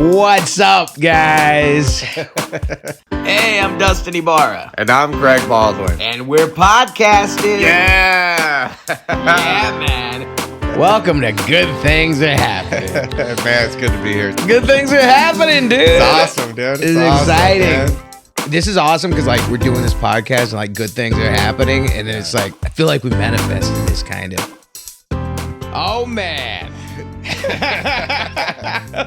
What's up, guys? Hey, I'm Dustin Ibarra. And I'm Greg Baldwin. And we're podcasting. Yeah! Yeah, man. Welcome to Good Things Are Happening. Man, it's good to be here. Good things are happening, dude. It's awesome, dude. It's awesome, exciting. Man. This is awesome because, like, we're doing this podcast and, like, good things are happening. And then it's like, I feel like we manifested this kind of. Oh, man.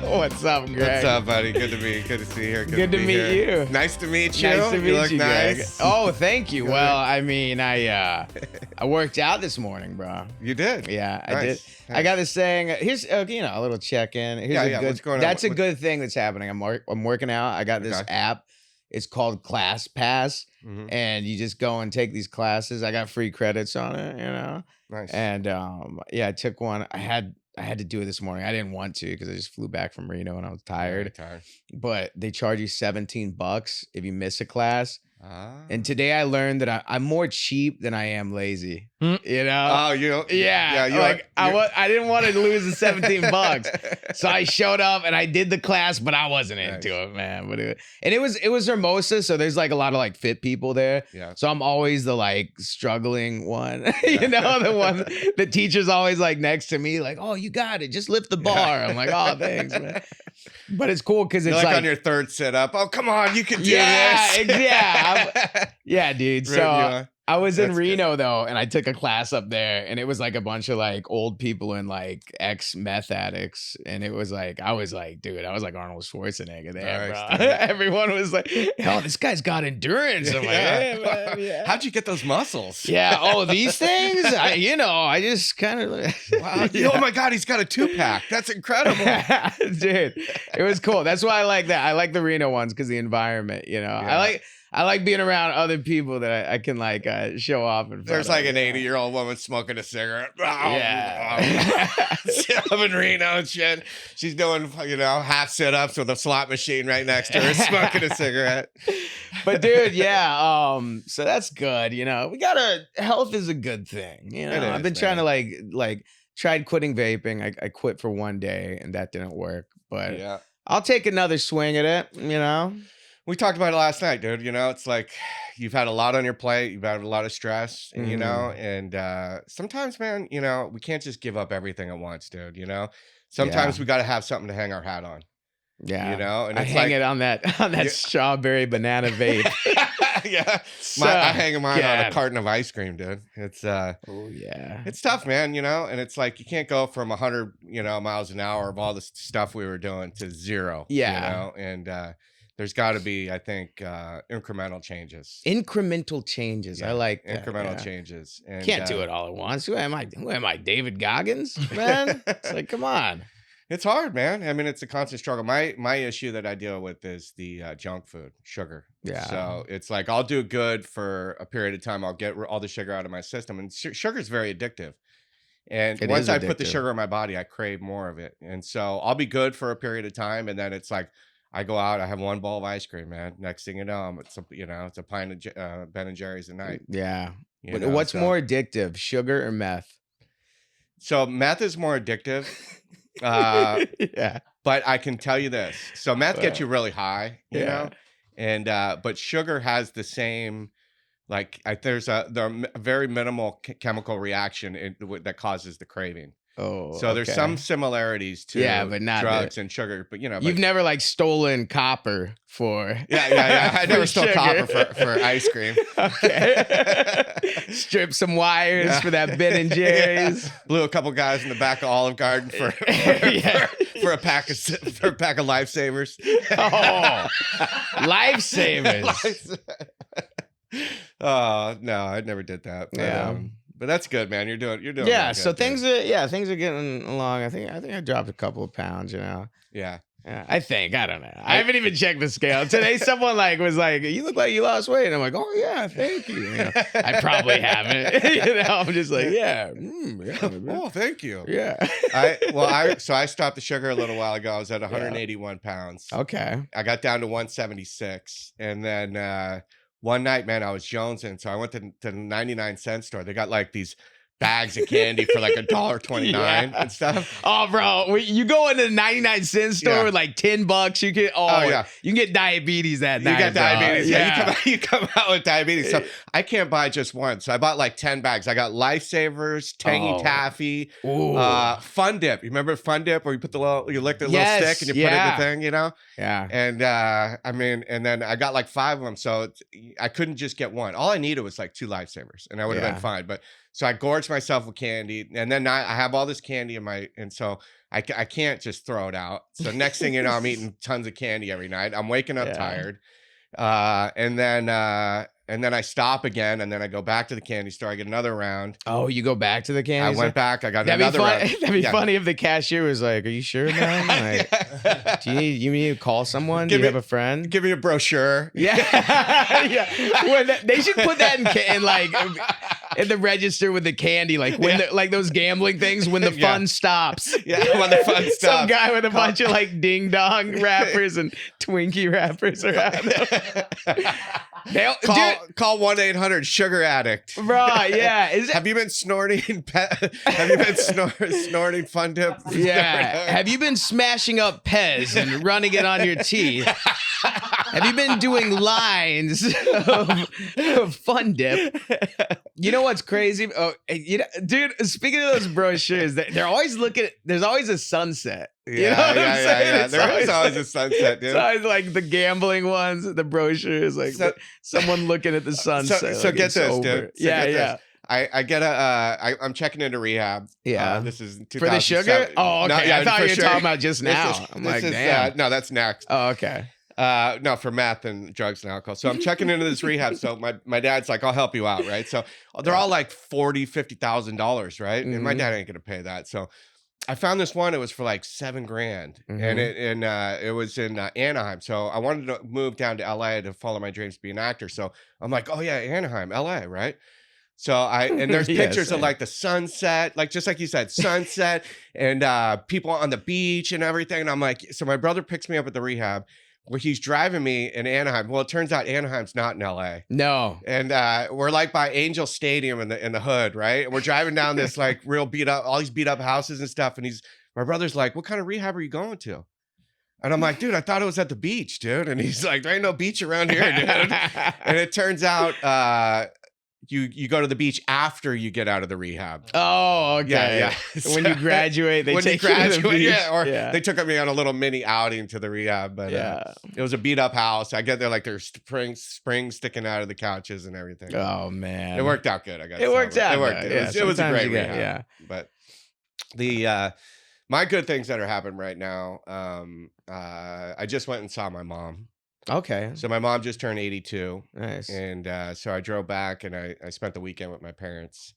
What's up, Greg? What's up, buddy? Good to see you here. Good to meet here. you. Nice to meet you. Nice to meet you. Look you, nice. Greg. Oh, thank you. Well, I mean, I worked out this morning, bro. You did? Yeah, I Nice. did. Nice. I got this saying. Here's a little check-in. Here's a good, what's going on? That's a good thing that's happening. I'm working out. I got this Okay. app. It's called Class Pass, and you just go and take these classes. I got free credits on it, Nice. And I took one. I had to do it this morning. I didn't want to because I just flew back from Reno and I was tired. Tired. But they charge you $17 if you miss a class. Ah. And today I learned that I'm more cheap than I am lazy. Oh, Yeah. I didn't want to lose the $17. So I showed up and I did the class, but I wasn't into it, man. But it was Hermosa, so there's like a lot of like fit people there. Yeah. So I'm always the like struggling one. The one the teacher's always like next to me, like, oh, you got it. Just lift the bar. I'm like, oh, thanks, man. But it's cool because it's You're like on your third sit up. Oh, come on, you can do this. Yeah, dude. Right, So I was in That's Reno though, and I took a class up there, and it was like a bunch of like old people and like ex-meth addicts, and it was like I was like Arnold Schwarzenegger there, Nice, bro. Everyone was like, "Oh, this guy's got endurance." I'm like, "Yeah, man, yeah." How'd you get those muscles? Yeah. Oh, these things. I just kind of. Wow. Oh my God, he's got a 2-pack. That's incredible. Dude, it was cool. That's why I like that. I like the Reno ones because the environment. Yeah. I like being around other people that I can like show off. And There's like an 80-year-old woman smoking a cigarette. Yeah. Up in Reno and shit. She's doing, half sit-ups with a slot machine right next to her, smoking a cigarette. But dude, yeah. So that's good. We gotta. Health is a good thing. I've been trying to like tried quitting vaping. I quit for one day and that didn't work. But Yeah. I'll take another swing at it. We talked about it last night, dude. It's like you've had a lot on your plate. You've had a lot of stress, and sometimes, man, we can't just give up everything at once, dude. Sometimes we got to have something to hang our hat on. Yeah. And I hang it on that strawberry banana vape. Yeah. I hang mine on a carton of ice cream, dude. It's it's tough, man, and it's like you can't go from 100, miles an hour of all the stuff we were doing to zero. Yeah. And there's got to be, I think, incremental changes. Incremental changes. Yeah, I like that. incremental changes. And, can't do it all at once. Who am I? David Goggins, man? It's like, come on. It's hard, man. I mean, it's a constant struggle. My issue that I deal with is the junk food, sugar. Yeah. So it's like I'll do good for a period of time. I'll get all the sugar out of my system, and sugar is very addictive. And once I put the sugar in my body, I crave more of it. And so I'll be good for a period of time, and then it's like I go out, I have one bowl of ice cream, man. Next thing you know, it's a pint of Ben and Jerry's a night. Yeah. But what's more addictive, sugar or meth? So meth is more addictive. Yeah. But I can tell you this. So meth gets you really high, you know? And but sugar has the same, there's a very minimal chemical reaction that causes the craving. Oh, so there's some similarities to but not drugs and sugar, but you've never stolen copper for I never stole copper for ice cream. Okay. Strip some wires for that Ben and Jerry's. Blew a couple guys in the back of Olive Garden for a pack of Lifesavers. Oh, Lifesavers. Oh no, I never did that. But, but that's good, man. You're doing. Yeah. Really So good, things are getting along. I think I dropped a couple of pounds. Yeah. Yeah, I think. I don't know. I haven't even checked the scale. Today someone was like, you look like you lost weight. And I'm like, oh yeah, thank you. I probably haven't. I'm just like, oh, thank you. Yeah. So I stopped the sugar a little while ago. I was at 181 pounds. Okay. I got down to 176. And then one night, man, I was jonesing. So I went to the 99-cent store. They got these bags of candy for like $1.29 and stuff. Oh, bro, you go into the 99-cent store with like $10. You get you can get diabetes that night. You get diabetes. Yeah, you come out with diabetes. So I can't buy just one. So I bought like 10 bags. I got Lifesavers, Tangy Taffy, Fun Dip. You remember Fun Dip where you put you lick the little stick and you put it in the thing, you know? Yeah. And I mean, and then I got like 5 of them. So I couldn't just get one. All I needed was like 2 Lifesavers and I would have been fine. But so I gorged myself with candy, and then I have all this candy and so I can't just throw it out. So next thing you know, I'm eating tons of candy every night. I'm waking up tired, and then I stop again, and then I go back to the candy store. I get another round. Oh, you go back to the candy store? I went back. I got another round. That'd be funny if the cashier was like, "Are you sure, man? Like, do you need to call someone? Do you have a friend? Give me a brochure." Yeah, they should put that in the register with the candy, like when like those gambling things when the fun stops. Yeah, when the fun stops. Some guy with a bunch of like ding dong wrappers and Twinkie wrappers around him. Call 1-800-SUGAR-ADDICT. Right, yeah. Have you been snorting? Have you been snorting Fun Dip? Yeah. Have you been smashing up Pez and running it on your teeth? Have you been doing lines of Fun Dip? You know what's crazy? Oh, dude. Speaking of those brochures, they're always looking. There's always a sunset. You know what I'm saying? There is always a sunset, dude. It's always like the gambling ones, the brochures, like someone looking at the sunset. So get this, dude. Yeah. I'm checking into rehab. Yeah. This is for the sugar. Oh, okay. I thought you were talking about just now. I'm like, damn. No, that's next. Oh, okay. No, for meth and drugs and alcohol. So I'm checking into this rehab. So my dad's like, I'll help you out, right? So they're all like $40,000-$50,000, right? And my dad ain't gonna pay that. So I found this one. It was for like $7,000, and it was in Anaheim. So I wanted to move down to LA to follow my dreams to be an actor. So I'm like, oh yeah, Anaheim, LA, right? So and there's pictures of like the sunset, like just like you said, sunset and people on the beach and everything. And I'm like, so my brother picks me up at the rehab where he's driving me in Anaheim. Well, it turns out Anaheim's not in LA. No. And we're like by Angel Stadium in the hood, right? And we're driving down this like real beat up, all these beat up houses and stuff. And my brother's like, what kind of rehab are you going to? And I'm like, dude, I thought it was at the beach, dude. And he's like, there ain't no beach around here, dude. And it turns out you go to the beach after you get out of the rehab. Oh, okay. Yeah. So when you graduate, they take you to the beach. They took me on a little mini outing to the rehab. But it was a beat up house. I get there like there's springs sticking out of the couches and everything. Oh man, it worked out good. I guess it worked out. It worked. It was a great rehab. Yeah. But the my good things that are happening right now. I just went and saw my mom. Okay. So my mom just turned 82. Nice. And so I drove back and I spent the weekend with my parents.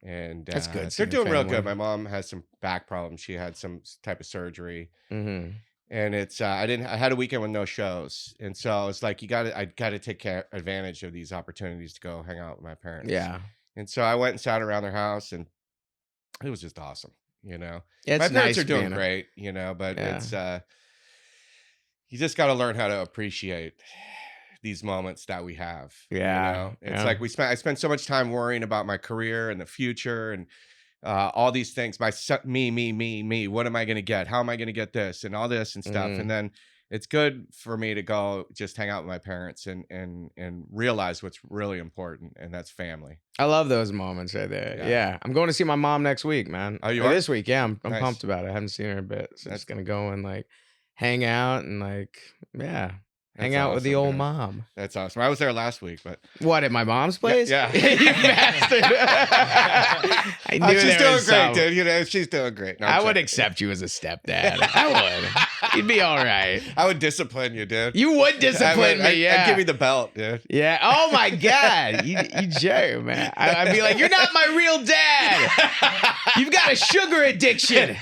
And that's good. They're doing real good. My mom has some back problems. She had some type of surgery. Mm-hmm. And it's I had a weekend with no shows. And so it's like I gotta take advantage of these opportunities to go hang out with my parents. Yeah. And so I went and sat around their house and it was just awesome, you know. Yeah, my parents are doing great, you know, but it's you just got to learn how to appreciate these moments that we have. Yeah. You know? It's like I spent so much time worrying about my career and the future and all these things. Me. What am I going to get? How am I going to get this? And all this and stuff. And then it's good for me to go just hang out with my parents and realize what's really important. And that's family. I love those moments right there. Yeah. I'm going to see my mom next week, man. Oh, you are? This week. Yeah. I'm nice. Pumped about it. I haven't seen her in a bit. So I'm just going to go and like hang out and like, hang out with the old mom. That's awesome. I was there last week, but what, at my mom's place? Yeah. You bastard. I knew she's doing great, dude. You know, she's doing great. No, I would accept you as a stepdad. I would. You'd be all right. I would discipline you, dude. You would discipline me, yeah. I'd give you the belt, dude. Yeah. Oh my God. You jerk, man. I'd be like, you're not my real dad. You've got a sugar addiction.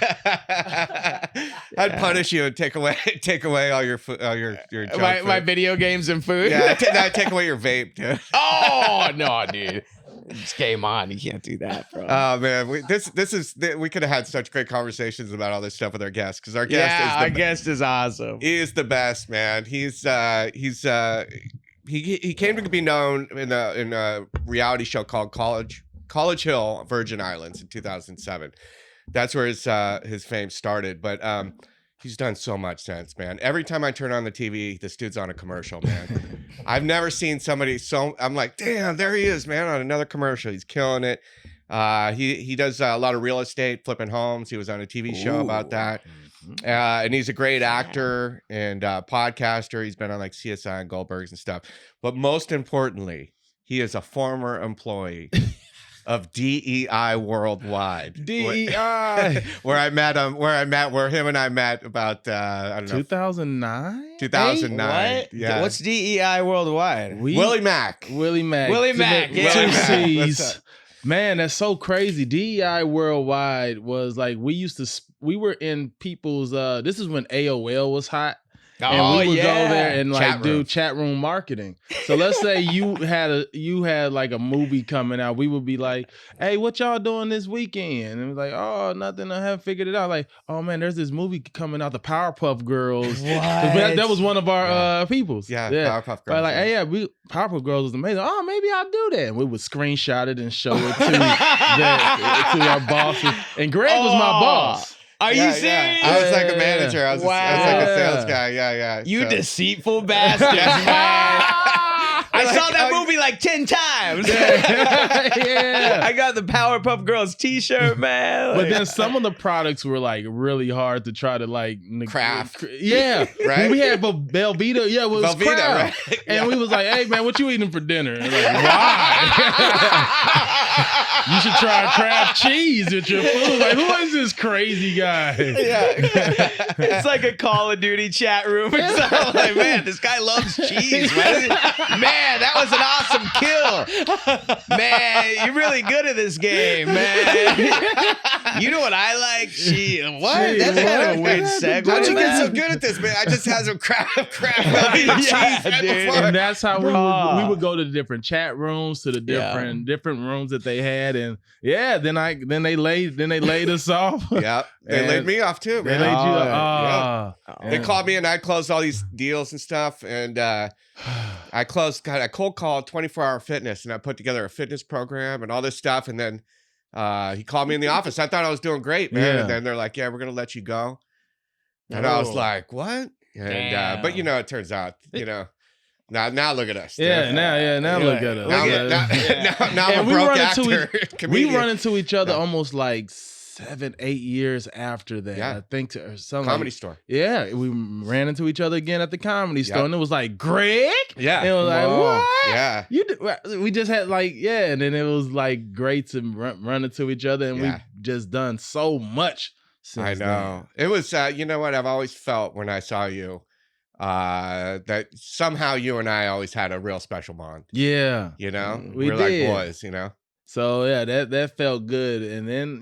I'd punish you and take away all your food, your junk food. My video games and food. Yeah, I'd take away your vape, dude. Oh no, dude. It's game on. You can't do that, bro. Oh man, we could have had such great conversations about all this stuff with our guest because our guest is awesome. He is the best, man. He came to be known in a reality show called College College Hill, Virgin Islands in 2007. That's where his fame started. But he's done so much since, man. Every time I turn on the TV, this dude's on a commercial, man. I've never seen somebody I'm like, damn, there he is, man, on another commercial. He's killing it. He does a lot of real estate, flipping homes. He was on a TV show about that. And he's a great actor and podcaster. He's been on like CSI and Goldbergs and stuff. But most importantly, he is a former employee of DEI Worldwide. DEI, where him and I met about I don't know, 2009. 2009. What? Yeah. What's DEI Worldwide? Willie Macc. Willie Macc. Willie Macc. Yeah. Two C's. Man, that's so crazy. DEI Worldwide was like we were in people's. This is when AOL was hot. And we would go there and like do chat room marketing. So let's say you had like a movie coming out. We would be like, "Hey, what y'all doing this weekend?" And it was like, "Oh, nothing. I haven't figured it out." Like, "Oh man, there's this movie coming out, the Powerpuff Girls." What? That was one of our peoples. Yeah, Powerpuff Girls. But like, hey, Powerpuff Girls was amazing. Oh, maybe I'll do that. And we would screenshot it and show it to our bosses. And Greg was my boss. Are you serious? Yeah. I was like a manager. I was like a sales guy. Yeah. You deceitful bastards, man. I saw that movie like 10 times. Yeah. I got the Powerpuff Girls t-shirt, man. But then some of the products were like really hard to try to like craft. Yeah. Right? We had Belvita. Yeah, it was Velveeta, craft. right? And we was like, "Hey man, what you eating for dinner?" And like, why? You should try Kraft cheese with your food. Like, who is this crazy guy? Yeah. It's like a Call of Duty chat room or something. Like, man, this guy loves cheese. Man, that was an awesome kill. Man, you're really good at this game, man. You know what I like? Cheese. What? That's kind of a weird segue. How'd you get so good at this, man? I just had some Kraft cheese right before. And that's how we would go to the different chat rooms, to the different rooms that they had, and then they laid us off. Yeah, they laid me off too, man. They laid you off. They called me and I closed all these deals and stuff, and I cold called 24-Hour Fitness, and I put together a fitness program and all this stuff, and then he called me in the office. I thought I was doing great, man, and then they're like, "Yeah, we're gonna let you go," and I was like, "What?" And but it turns out, Now look at us. Now look at us. Now I'm a broke actor. We run into each other almost like 7-8 years after that. I think or something. Comedy store. Yeah, we ran into each other again at the Comedy store, and it was like, "Greg?" Yeah. And it was like, "What?" Yeah. We just had like, and then it was like great to run into each other, and we've just done so much since I know. then. It was, you know what? I've always felt when I saw you, that somehow you and I always had a real special bond. Yeah. We're like boys, So that felt good. And then,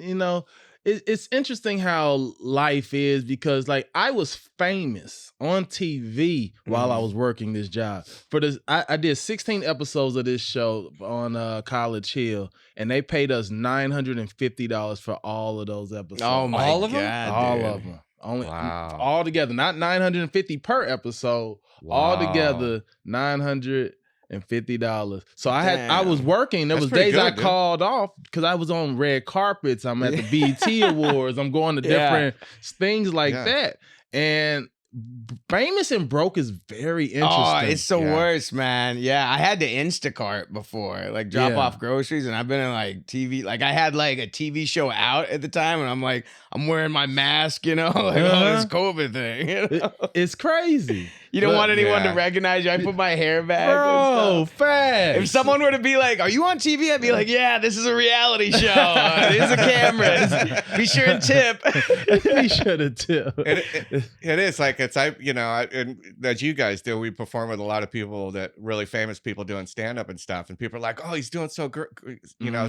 it's interesting how life is, because like I was famous on TV while I was working this job. For this, I did 16 episodes of this show on College Hill, and they paid us $950 for all of those episodes. Oh my all of God, them? All of them. All together, not $950 per episode. All together, $950. So I was working. There was days I called off because I was on red carpets. I'm at the BET Awards. I'm going to different things like that. And famous and broke is very interesting. Oh, it's the worst, man. Yeah, I had to Instacart before, like drop off groceries, and I've been in like TV. Like I had like a TV show out at the time, and I'm like, I'm wearing my mask, like this COVID thing. It's crazy. You don't want anyone to recognize you. I put my hair back. Bro, facts. If someone were to be like, "Are you on TV?" I'd be like, "Yeah, this is a reality show. These are cameras. Be sure and tip." Be sure to tip. It is like and that you guys do. We perform with a lot of people, that really famous people doing stand up and stuff, and people are like, "Oh, he's doing so great,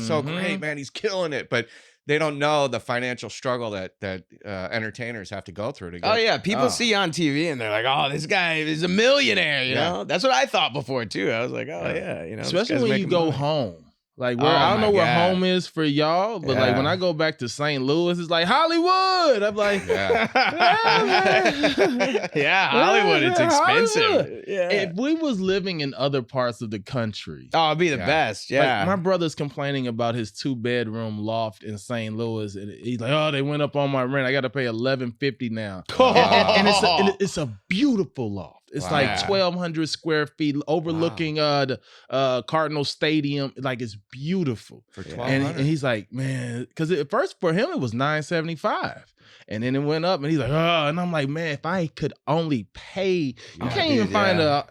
so great, man. He's killing it," but they don't know the financial struggle that entertainers have to go through to get. Oh yeah, people see you on TV and they're like, "Oh, this guy is a millionaire." You know, that's what I thought before too. I was like, "Oh yeah," Especially when you go home. Like where I don't know where home is for y'all, but like when I go back to St. Louis, it's like Hollywood. I'm like, Hollywood. It's expensive. Hollywood. Yeah. If we was living in other parts of the country, it'd be the best. Yeah. Like my brother's complaining about his 2-bedroom loft in St. Louis, and he's like, "Oh, they went up on my rent. I got to pay $11.50 now." And it's a beautiful loft. It's like 1,200 square feet overlooking the Cardinal Stadium. Like it's beautiful. For 1,200. And he's like, man, because at first for him it was $975. And then it went up and he's like, oh, and I'm like, man, if I could only pay, you can't even find a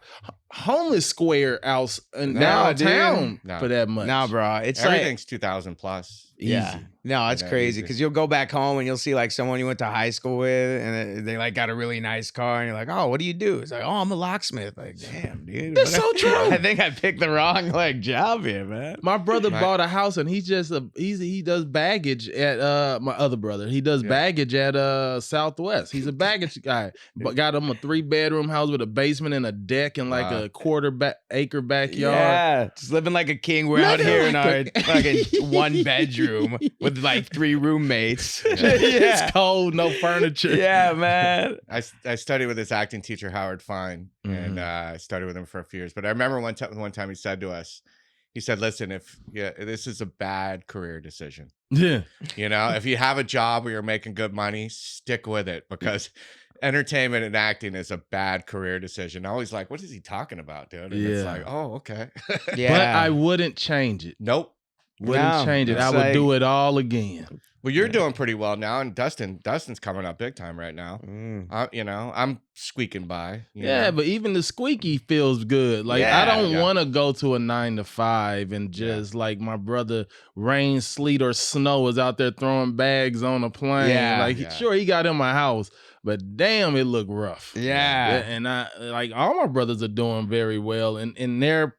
homeless square out in downtown for that much. No, bro. It's everything's 2,000 plus. Easy. Yeah. No, it's crazy because you'll go back home and you'll see like someone you went to high school with and they like got a really nice car and you're like, oh, what do you do? It's like, oh, I'm a locksmith. Like, damn, dude. That's so true. I think I picked the wrong like job here, man. My brother bought a house and he does baggage at my other brother. He does baggage at Southwest. He's a baggage guy. But got him a 3-bedroom house with a basement and a deck and like a quarter-acre backyard. Yeah, just living like a king. We're out here in our fucking 1-bedroom with like 3 roommates. It's cold, no furniture. Yeah, man. I studied with this acting teacher, Howard Fine, and I studied with him for a few years. But I remember one time he said to us, he said, listen, this is a bad career decision. Yeah. You know, if you have a job where you're making good money, stick with it because entertainment and acting is a bad career decision. I was like, what is he talking about, dude? And it's like, oh, okay. But I wouldn't change it. Nope. Wouldn't change it. I would do it all again. Well, you're doing pretty well now, and Dustin's coming up big time right now. You know, I'm squeaking by. You know? But even the squeaky feels good. Like I don't want to go to a 9 to 5 and just like my brother, rain, sleet, or snow is out there throwing bags on a plane. Sure, he got in my house, but damn, it looked rough. Yeah. And I like all my brothers are doing very well, and their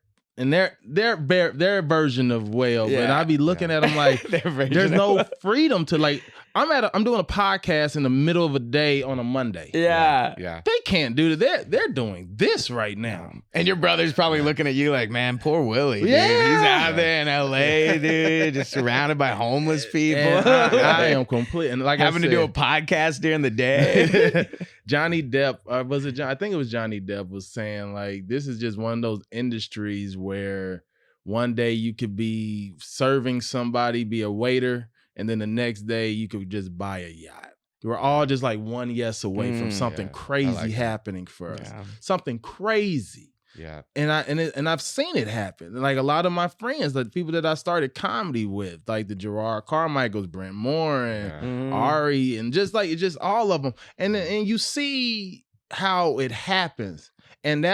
version of well, but I be looking at them like there's no freedom to like. I'm doing a podcast in the middle of a day on a Monday. Yeah. They can't do that. They're doing this right now. And your brother's probably looking at you like, man, poor Willie. Dude. He's out there in LA, dude, just surrounded by homeless people. I am complete. And like having to do a podcast during the day. Johnny Depp, I think it was Johnny Depp was saying like, this is just one of those industries where one day you could be serving somebody, be a waiter, and then the next day you could just buy a yacht. We're all just like one yes away from something crazy happening for us. Something crazy. Yeah. And I've seen it happen. Like a lot of my friends, like people that I started comedy with, like the Gerard Carmichaels, Brent Moore, and Ari, and just all of them. And you see how it happens. And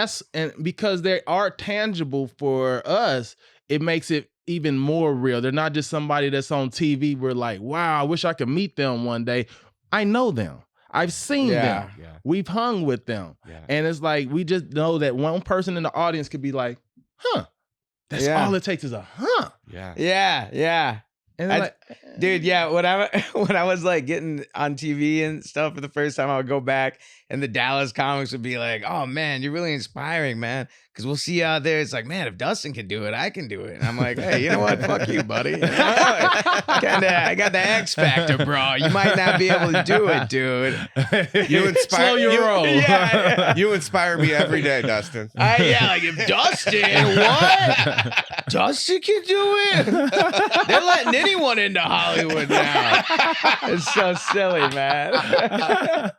because they are tangible for us, it makes it even more real. They're not just somebody that's on TV. We're like, wow, I wish I could meet them one day. I know them. I've seen them. Yeah. We've hung with them. Yeah. And it's like, we just know that one person in the audience could be like, huh. That's all it takes is a huh. Yeah. And dude, when I was like getting on TV and stuff for the first time, I would go back and the Dallas comics would be like, oh man, you're really inspiring, man. Cause we'll see you out there. It's like, man, if Dustin can do it, I can do it. And I'm like, hey, you know what? Fuck you, buddy. I got the X factor, bro. You might not be able to do it, dude. You inspire Slow your roll. You inspire me every day, Dustin. Like if Dustin, what? Dustin can do it? They're letting anyone into Hollywood now. It's so silly, man.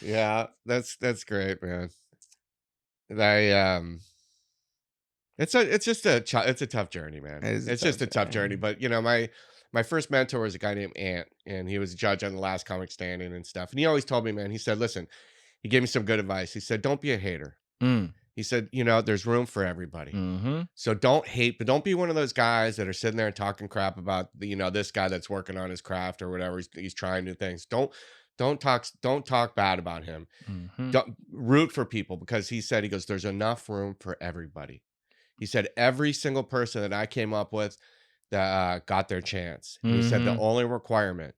Yeah, that's great, man. It's a tough journey, man. It's just a tough journey. But you know, my first mentor was a guy named Ant, and he was a judge on The Last Comic Standing and stuff. And he always told me, man, he said, listen, he gave me some good advice. He said, don't be a hater. He said, you know, there's room for everybody. So don't hate, but don't be one of those guys that are sitting there and talking crap about this guy that's working on his craft or whatever. He's trying new things. Don't talk bad about him. Don't root for people, because he goes, there's enough room for everybody. He said every single person that I came up with that got their chance. He said the only requirement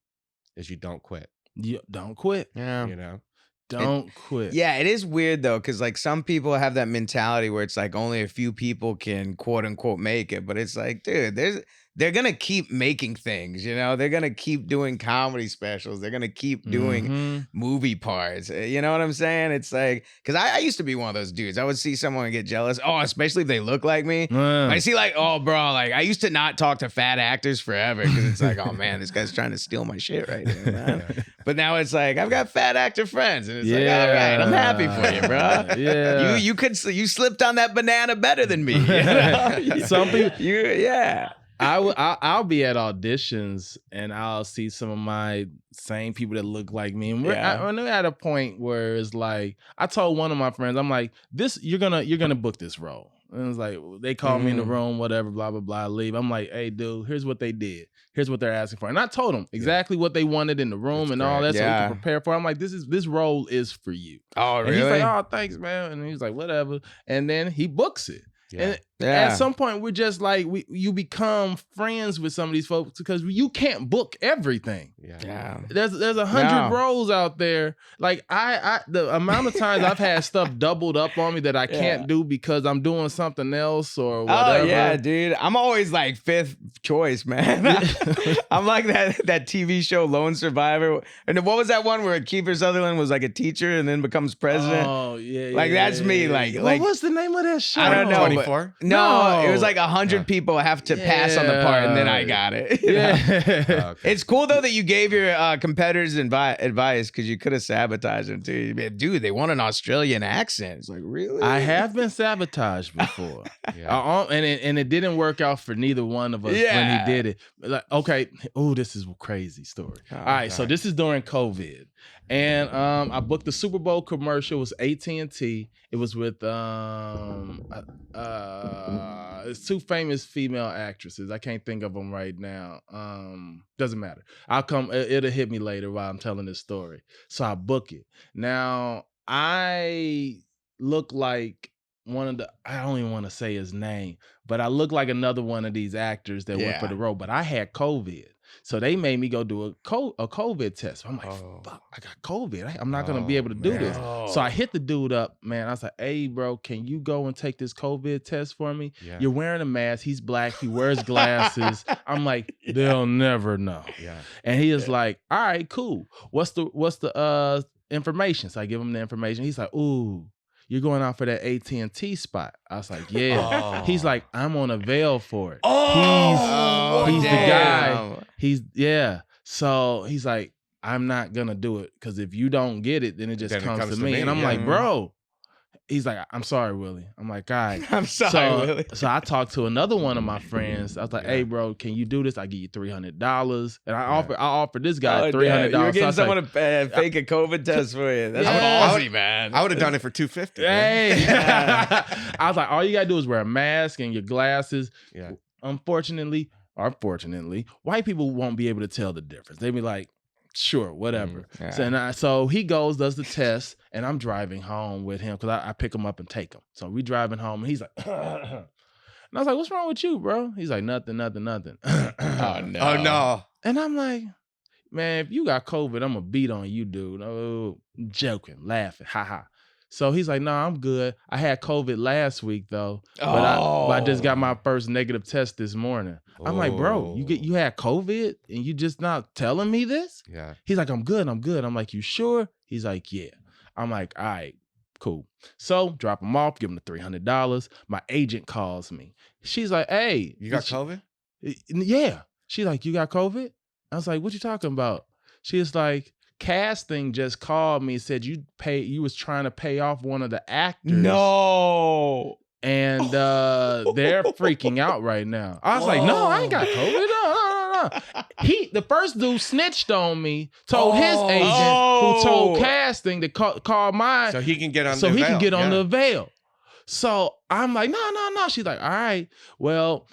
is you don't quit. You don't quit. Yeah. You know, Don't quit. Yeah, it is weird though, because like some people have that mentality where it's like only a few people can quote unquote make it, but it's like, dude, they're gonna keep making things, you know. They're gonna keep doing comedy specials. They're gonna keep doing movie parts. You know what I'm saying? It's like, because I used to be one of those dudes. I would see someone and get jealous. Oh, especially if they look like me. I see like, oh, bro, like I used to not talk to fat actors forever because it's like, oh man, this guy's trying to steal my shit right now, man. But now it's like I've got fat actor friends, and it's like, all right, I'm happy for you, bro. Yeah, you slipped on that banana better than me. You know? Some people, yeah. I'll be at auditions and I'll see some of my same people that look like me, and we're at a point where it's like I told one of my friends, I'm like, this you're gonna book this role, and it's like they call me in the room, whatever, blah blah blah, leave. I'm like, hey dude, here's what they did, here's what they're asking for, and I told them exactly what they wanted in the room. That's and all that, so we can prepare for it. I'm like, this role is for you. Oh really? And he's like, oh thanks man, and he's like, whatever, and then he books it. And at some point, we're just like, you become friends with some of these folks because you can't book everything. Yeah. There's 100 roles out there. Like the amount of times I've had stuff doubled up on me that I can't do because I'm doing something else or whatever. Oh yeah, dude. I'm always like fifth choice, man. I'm like that TV show Lone Survivor. And what was that one where Kiefer Sutherland was like a teacher and then becomes president? Oh yeah. Like that's me. Like what's the name of that show? I don't know. 24? No, it was like 100 people have to pass on the part, and then I got it. Okay. It's cool though that you gave your competitors advice because you could have sabotaged them too. Dude, they want an Australian accent. It's like, really? I have been sabotaged before, and it didn't work out for neither one of us when he did it. Like, okay, this is a crazy story. All right, so this is during COVID. And I booked the Super Bowl commercial. It was AT&T. It was with it's two famous female actresses. I can't think of them right now. Doesn't matter. It'll hit me later while I'm telling this story. So I book it. Now I look like one of the, I don't even want to say his name, but I look like another one of these actors that went for the role, but I had COVID. So they made me go do a COVID test. I'm like, fuck, I got COVID. I'm not going to be able to do this. So I hit the dude up, man. I was like, hey, bro, can you go and take this COVID test for me? Yeah. You're wearing a mask. He's black. He wears glasses. I'm like, they'll never know. Yeah. And he is like, all right, cool. What's the information? So I give him the information. He's like, ooh, you're going out for that AT&T spot. I was like, yeah. He's like, I'm on a veil for it. He's the guy. So he's like, I'm not gonna do it because if you don't get it, then it just comes to me. And I'm like, bro. He's like, I'm sorry, Willie. I'm like, all right. I'm sorry, Willie. So I talked to another one of my friends. I was like, hey, bro, can you do this? I give you $300. And I offered this guy $300. You were getting someone to fake a COVID test for you. That's ballsy, man. I would have done it for $250. Hey. I was like, all you got to do is wear a mask and your glasses. Yeah. Unfortunately, or fortunately, white people won't be able to tell the difference. They'd be like, sure, whatever. So he goes, does the test, and I'm driving home with him because I pick him up and take him. So we driving home, and he's like, and I was like, what's wrong with you, bro? He's like, nothing. Oh, no. Oh, no. And I'm like, man, if you got COVID, I'm going to beat on you, dude. Oh, joking, laughing, ha. So he's like, no, I'm good. I had COVID last week though, but I just got my first negative test this morning. I'm like, bro, you had COVID and you just not telling me this? Yeah. He's like, I'm good. I'm like, you sure? He's like, yeah. I'm like, all right, cool. So drop him off, give him the $300. My agent calls me. She's like, hey. You got COVID? Yeah. She's like, you got COVID? I was like, what you talking about? She's like, casting just called me and said you was trying to pay off one of the actors. No. And they're freaking out right now. I was like, no, I ain't got COVID. No. The first dude snitched on me, told his agent who told casting to call mine. So he can get on the veil. So I'm like, no. She's like, all right. Well,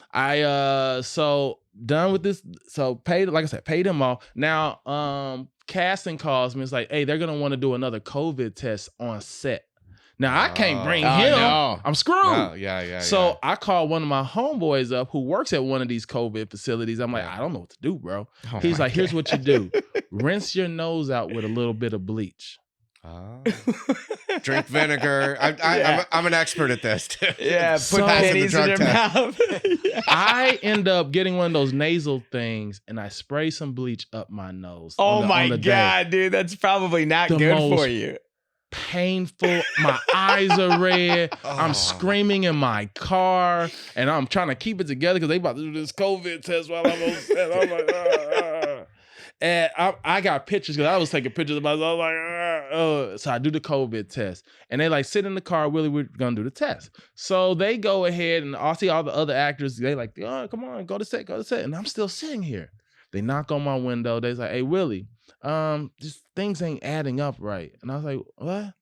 so done with this. So paid him off. Now, casting calls me. It's like, hey, they're going to want to do another COVID test on set. Now, I can't bring him. No. I'm screwed. No, yeah. So I called one of my homeboys up who works at one of these COVID facilities. I'm like, I don't know what to do, bro. He's like, here's what you do. Rinse your nose out with a little bit of bleach. Drink vinegar. I'm an expert at this. Yeah, put pennies in your mouth. I end up getting one of those nasal things, and I spray some bleach up my nose. Oh my God, dude, that's probably not good for you. Painful. My eyes are red. I'm screaming in my car, and I'm trying to keep it together because they about to do this COVID test while I'm on set. I'm like, And I got pictures because I was taking pictures of myself. Like, so I do the COVID test, and they like sit in the car. Willie, we're gonna do the test. So they go ahead, and I see all the other actors. They like, oh, come on, go to set, and I'm still sitting here. They knock on my window. They're like, hey, Willie, just things ain't adding up right. And I was like, what?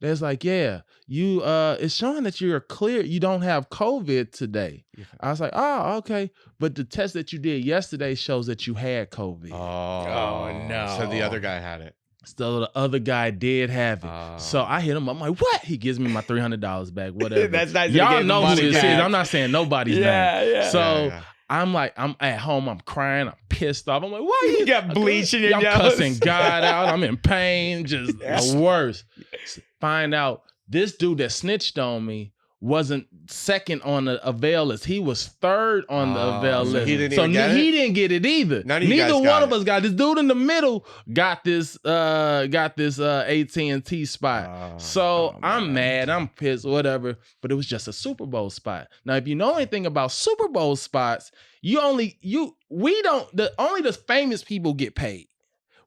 They're like, yeah, you it's showing that you're clear. You don't have COVID today. Yeah. I was like, oh, okay. But the test that you did yesterday shows that you had COVID. Oh no. So the other guy had it. So the other guy did have it. So I hit him. I'm like, what? He gives me my $300 back, whatever. That's nice. Y'all know who this is. I'm not saying nobody's name. Yeah. So I'm like, I'm at home, I'm crying, I'm pissed off. I'm like, why you got bleach in your nose? I'm cussing God out. I'm in pain, just the worst. Find out this dude that snitched on me wasn't second on the avail list. He was third on the avail list. He didn't didn't get it either. Neither one of us got it. This dude in the middle got this AT&T spot. I'm mad. I'm pissed, whatever. But it was just a Super Bowl spot. Now, if you know anything about Super Bowl spots, only the famous people get paid.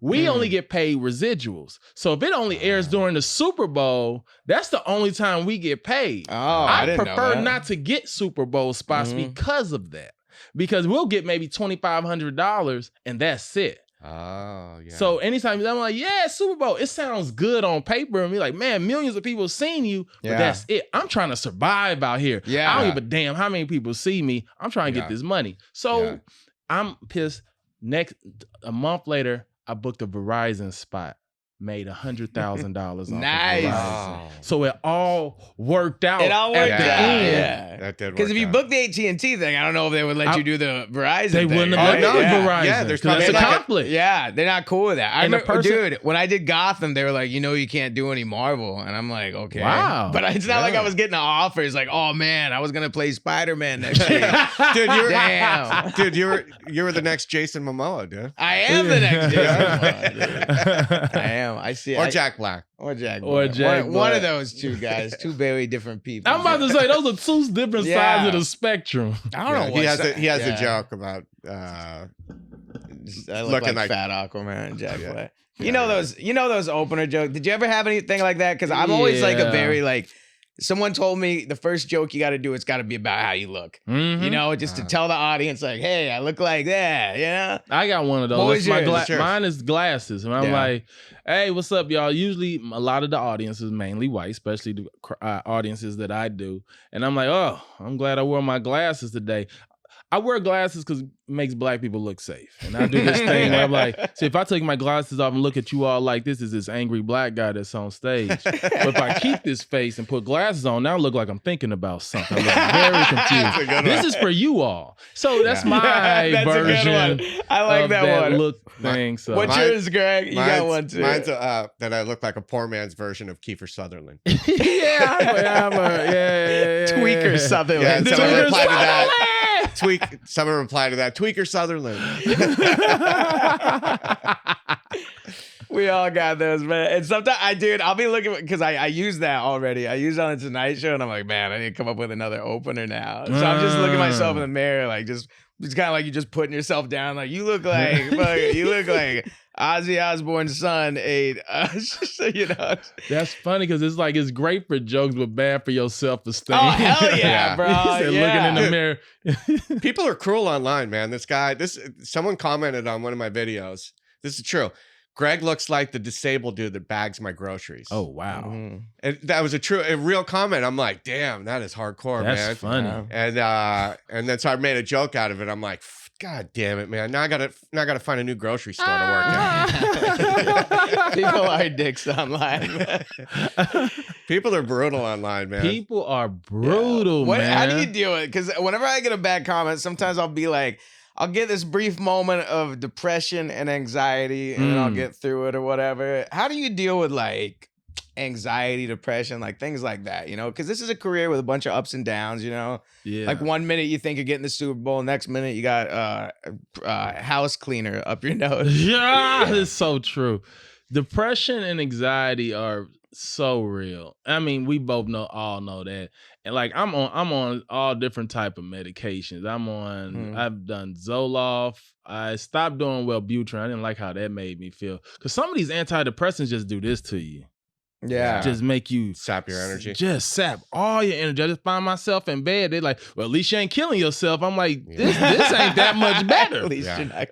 We only get paid residuals. So if it only airs during the Super Bowl, that's the only time we get paid. I prefer not to get Super Bowl spots because of that. Because we'll get maybe $2,500 and that's it. Oh, yeah. So anytime I'm like, yeah, Super Bowl, it sounds good on paper. And be like, man, millions of people seen you, but that's it. I'm trying to survive out here. I don't give a damn how many people see me. I'm trying to get this money. So I'm pissed. A month later, I booked a Verizon spot, made $100,000 Nice. Wow. So it all worked out. It all worked out. Yeah. That did work. Because if you booked the AT&T thing, I don't know if they would let you do the Verizon They thing. wouldn't have let me Verizon. Yeah, there's that's a conflict. Yeah, they're not cool with that. I remember, dude, when I did Gotham, they were like, you can't do any Marvel. And I'm like, okay. Wow. But it's not like I was getting an offer. It's like, oh, man, I was going to play Spider-Man next year. Dude, you were the next Jason Momoa, dude. I am the next Jason Momoa. I am. I see. Or Jack Black. Or Jack Black. One of those two guys. Two very different people. I'm about to say, those are two different sides of the spectrum. I don't know what he has a joke about I look like fat Aquaman, Jack Black. You know those opener jokes. Did you ever have anything like that? Because I'm always like a very like. Someone told me the first joke you got to do, it's got to be about how you look. Just to tell the audience like, hey, I look like that. Yeah, I got one of those. Mine is glasses, and I'm like, hey, what's up, y'all? Usually, a lot of the audience is mainly white, especially the audiences that I do. And I'm like, oh, I'm glad I wore my glasses today. I wear glasses because it makes black people look safe. And I do this thing where I'm like, see, if I take my glasses off and look at you all like this is this angry black guy that's on stage. But if I keep this face and put glasses on, now I look like I'm thinking about something. I look very confused. This is for you all. So that's my version I like of that one. look thing. So what's yours, Greg? You got one too. Mine's that I look like a poor man's version of Kiefer Sutherland. Tweaker Sutherland. Yeah, someone replied to that. Someone replied to that. Tweaker Sutherland. We all got those, man. And sometimes I'll be looking because I use that already. I use it on the Tonight Show, and I'm like, man, I need to come up with another opener now. So I'm just looking at myself in the mirror, like it's kind of like you just putting yourself down, like you look like Ozzy Osbourne's son ate. That's funny because it's great for jokes, but bad for your self-esteem. Oh hell yeah, bro! Looking in the mirror. People are cruel online, man. Someone commented on one of my videos. This is true. Greg looks like the disabled dude that bags my groceries. Oh wow! And that was a real comment. I'm like, damn, that is hardcore, man. That's funny. And then so I made a joke out of it. I'm like, God damn it, man! Now I gotta find a new grocery store to work at. People are dicks online. People are brutal online, man. People are brutal, man. How do you deal with it? Because whenever I get a bad comment, sometimes I'll be like, I'll get this brief moment of depression and anxiety, and then I'll get through it or whatever. How do you deal with like anxiety, depression, like things like that, you know, because this is a career with a bunch of ups and downs, you know. Yeah. Like one minute you think you're getting the Super Bowl, next minute you got house cleaner up your nose. Yeah, it's so true. Depression and anxiety are so real. I mean, we both all know that. And like I'm on all different type of medications. I've done Zoloft. I stopped doing Wellbutrin. I didn't like how that made me feel. Because some of these antidepressants just do this to you. Yeah. Just make you sap your energy. Just sap all your energy. I just find myself in bed. They're like, well, at least you ain't killing yourself. I'm like, this ain't that much better. At least you're not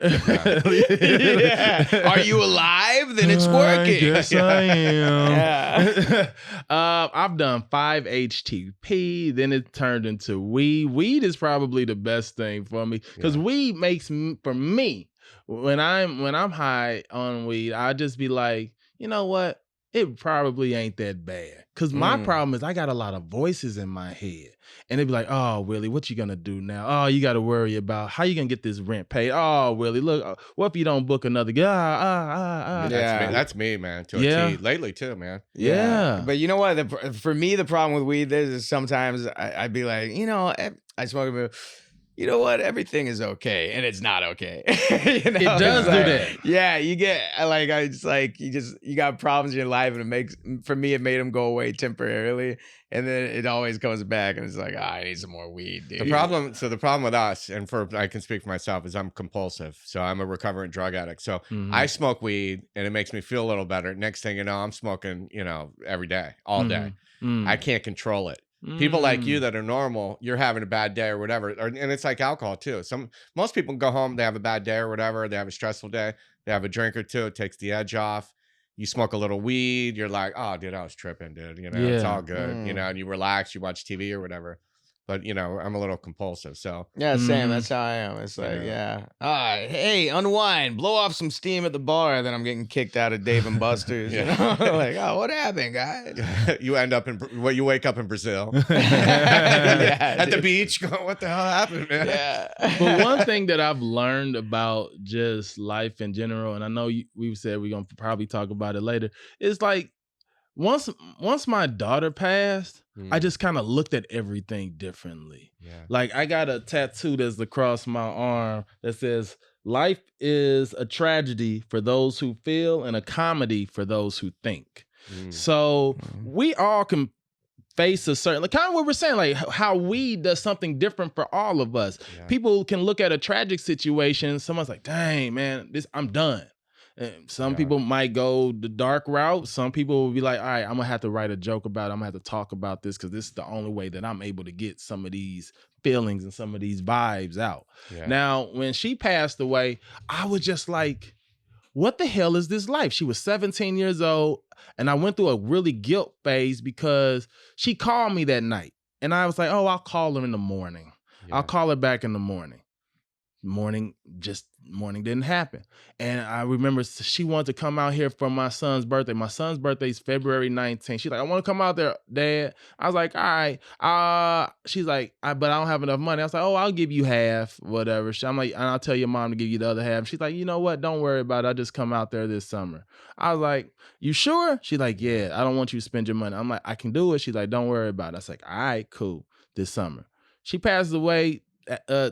yeah. Are you alive? Then it's working. Yes, I am. Yeah. I've done 5-HTP. Then it turned into weed. Weed is probably the best thing for me because weed makes for me when I'm high on weed, I just be like, you know what? It probably ain't that bad. Because my problem is I got a lot of voices in my head. And they be like, oh, Willie, what you going to do now? Oh, you got to worry about how you going to get this rent paid. Oh, Willie, look, what if you don't book another guy? That's me, man. To a T. Lately, too, man. Yeah. But you know what? For me, the problem with weed is sometimes I'd be like, you know, I smoke a you know what? Everything is okay, and it's not okay. You know? It does do that. Yeah, you get you got problems in your life, and it made them go away temporarily, and then it always comes back, and it's like, I need some more weed, dude. The problem with us, and I can speak for myself, is I'm compulsive. So I'm a recovering drug addict. So I smoke weed, and it makes me feel a little better. Next thing you know, I'm smoking, you know, every day, all day. I can't control it. People like you that are normal, you're having a bad day or whatever. And it's like alcohol too. Most people go home, they have a bad day or whatever. They have a stressful day. They have a drink or two. It takes the edge off. You smoke a little weed. You're like, oh, dude, I was tripping, dude. You know, it's all good. You know, and you relax, you watch TV or whatever. But, you know, I'm a little compulsive, so. Yeah, same. That's how I am. It's like, hey, unwind. Blow off some steam at the bar. Then I'm getting kicked out of Dave & Buster's. You know? Like, oh, what happened, guys? You you wake up in Brazil. At the beach. Going, what the hell happened, man? Yeah. But one thing that I've learned about just life in general, and I know we've said we're going to probably talk about it later, is like, once my daughter passed, I just kind of looked at everything differently. Yeah. Like I got a tattoo that's across my arm that says, life is a tragedy for those who feel and a comedy for those who think. So we all can face a certain, like kind of what we're saying, like how weed does something different for all of us. Yeah. People can look at a tragic situation. Someone's like, dang, man, I'm done. And some people might go the dark route. Some people will be like, all right, I'm going to have to write a joke about it. I'm going to have to talk about this because this is the only way that I'm able to get some of these feelings and some of these vibes out. Yeah. Now, when she passed away, I was just like, what the hell is this life? She was 17 years old, and I went through a really guilt phase because she called me that night. And I was like, oh, I'll call her in the morning. Yeah. I'll call her back in the morning. Morning didn't happen. And I remember she wanted to come out here for my son's birthday. My son's birthday is February 19th. She's like, I want to come out there, Dad. I was like, all right. She's like, but I don't have enough money. I was like, oh, I'll give you half, whatever. I'm like, and I'll tell your mom to give you the other half. She's like, you know what? Don't worry about it. I'll just come out there this summer. I was like, you sure? She's like, yeah, I don't want you to spend your money. I'm like, I can do it. She's like, don't worry about it. I was like, all right, cool, this summer. She passed away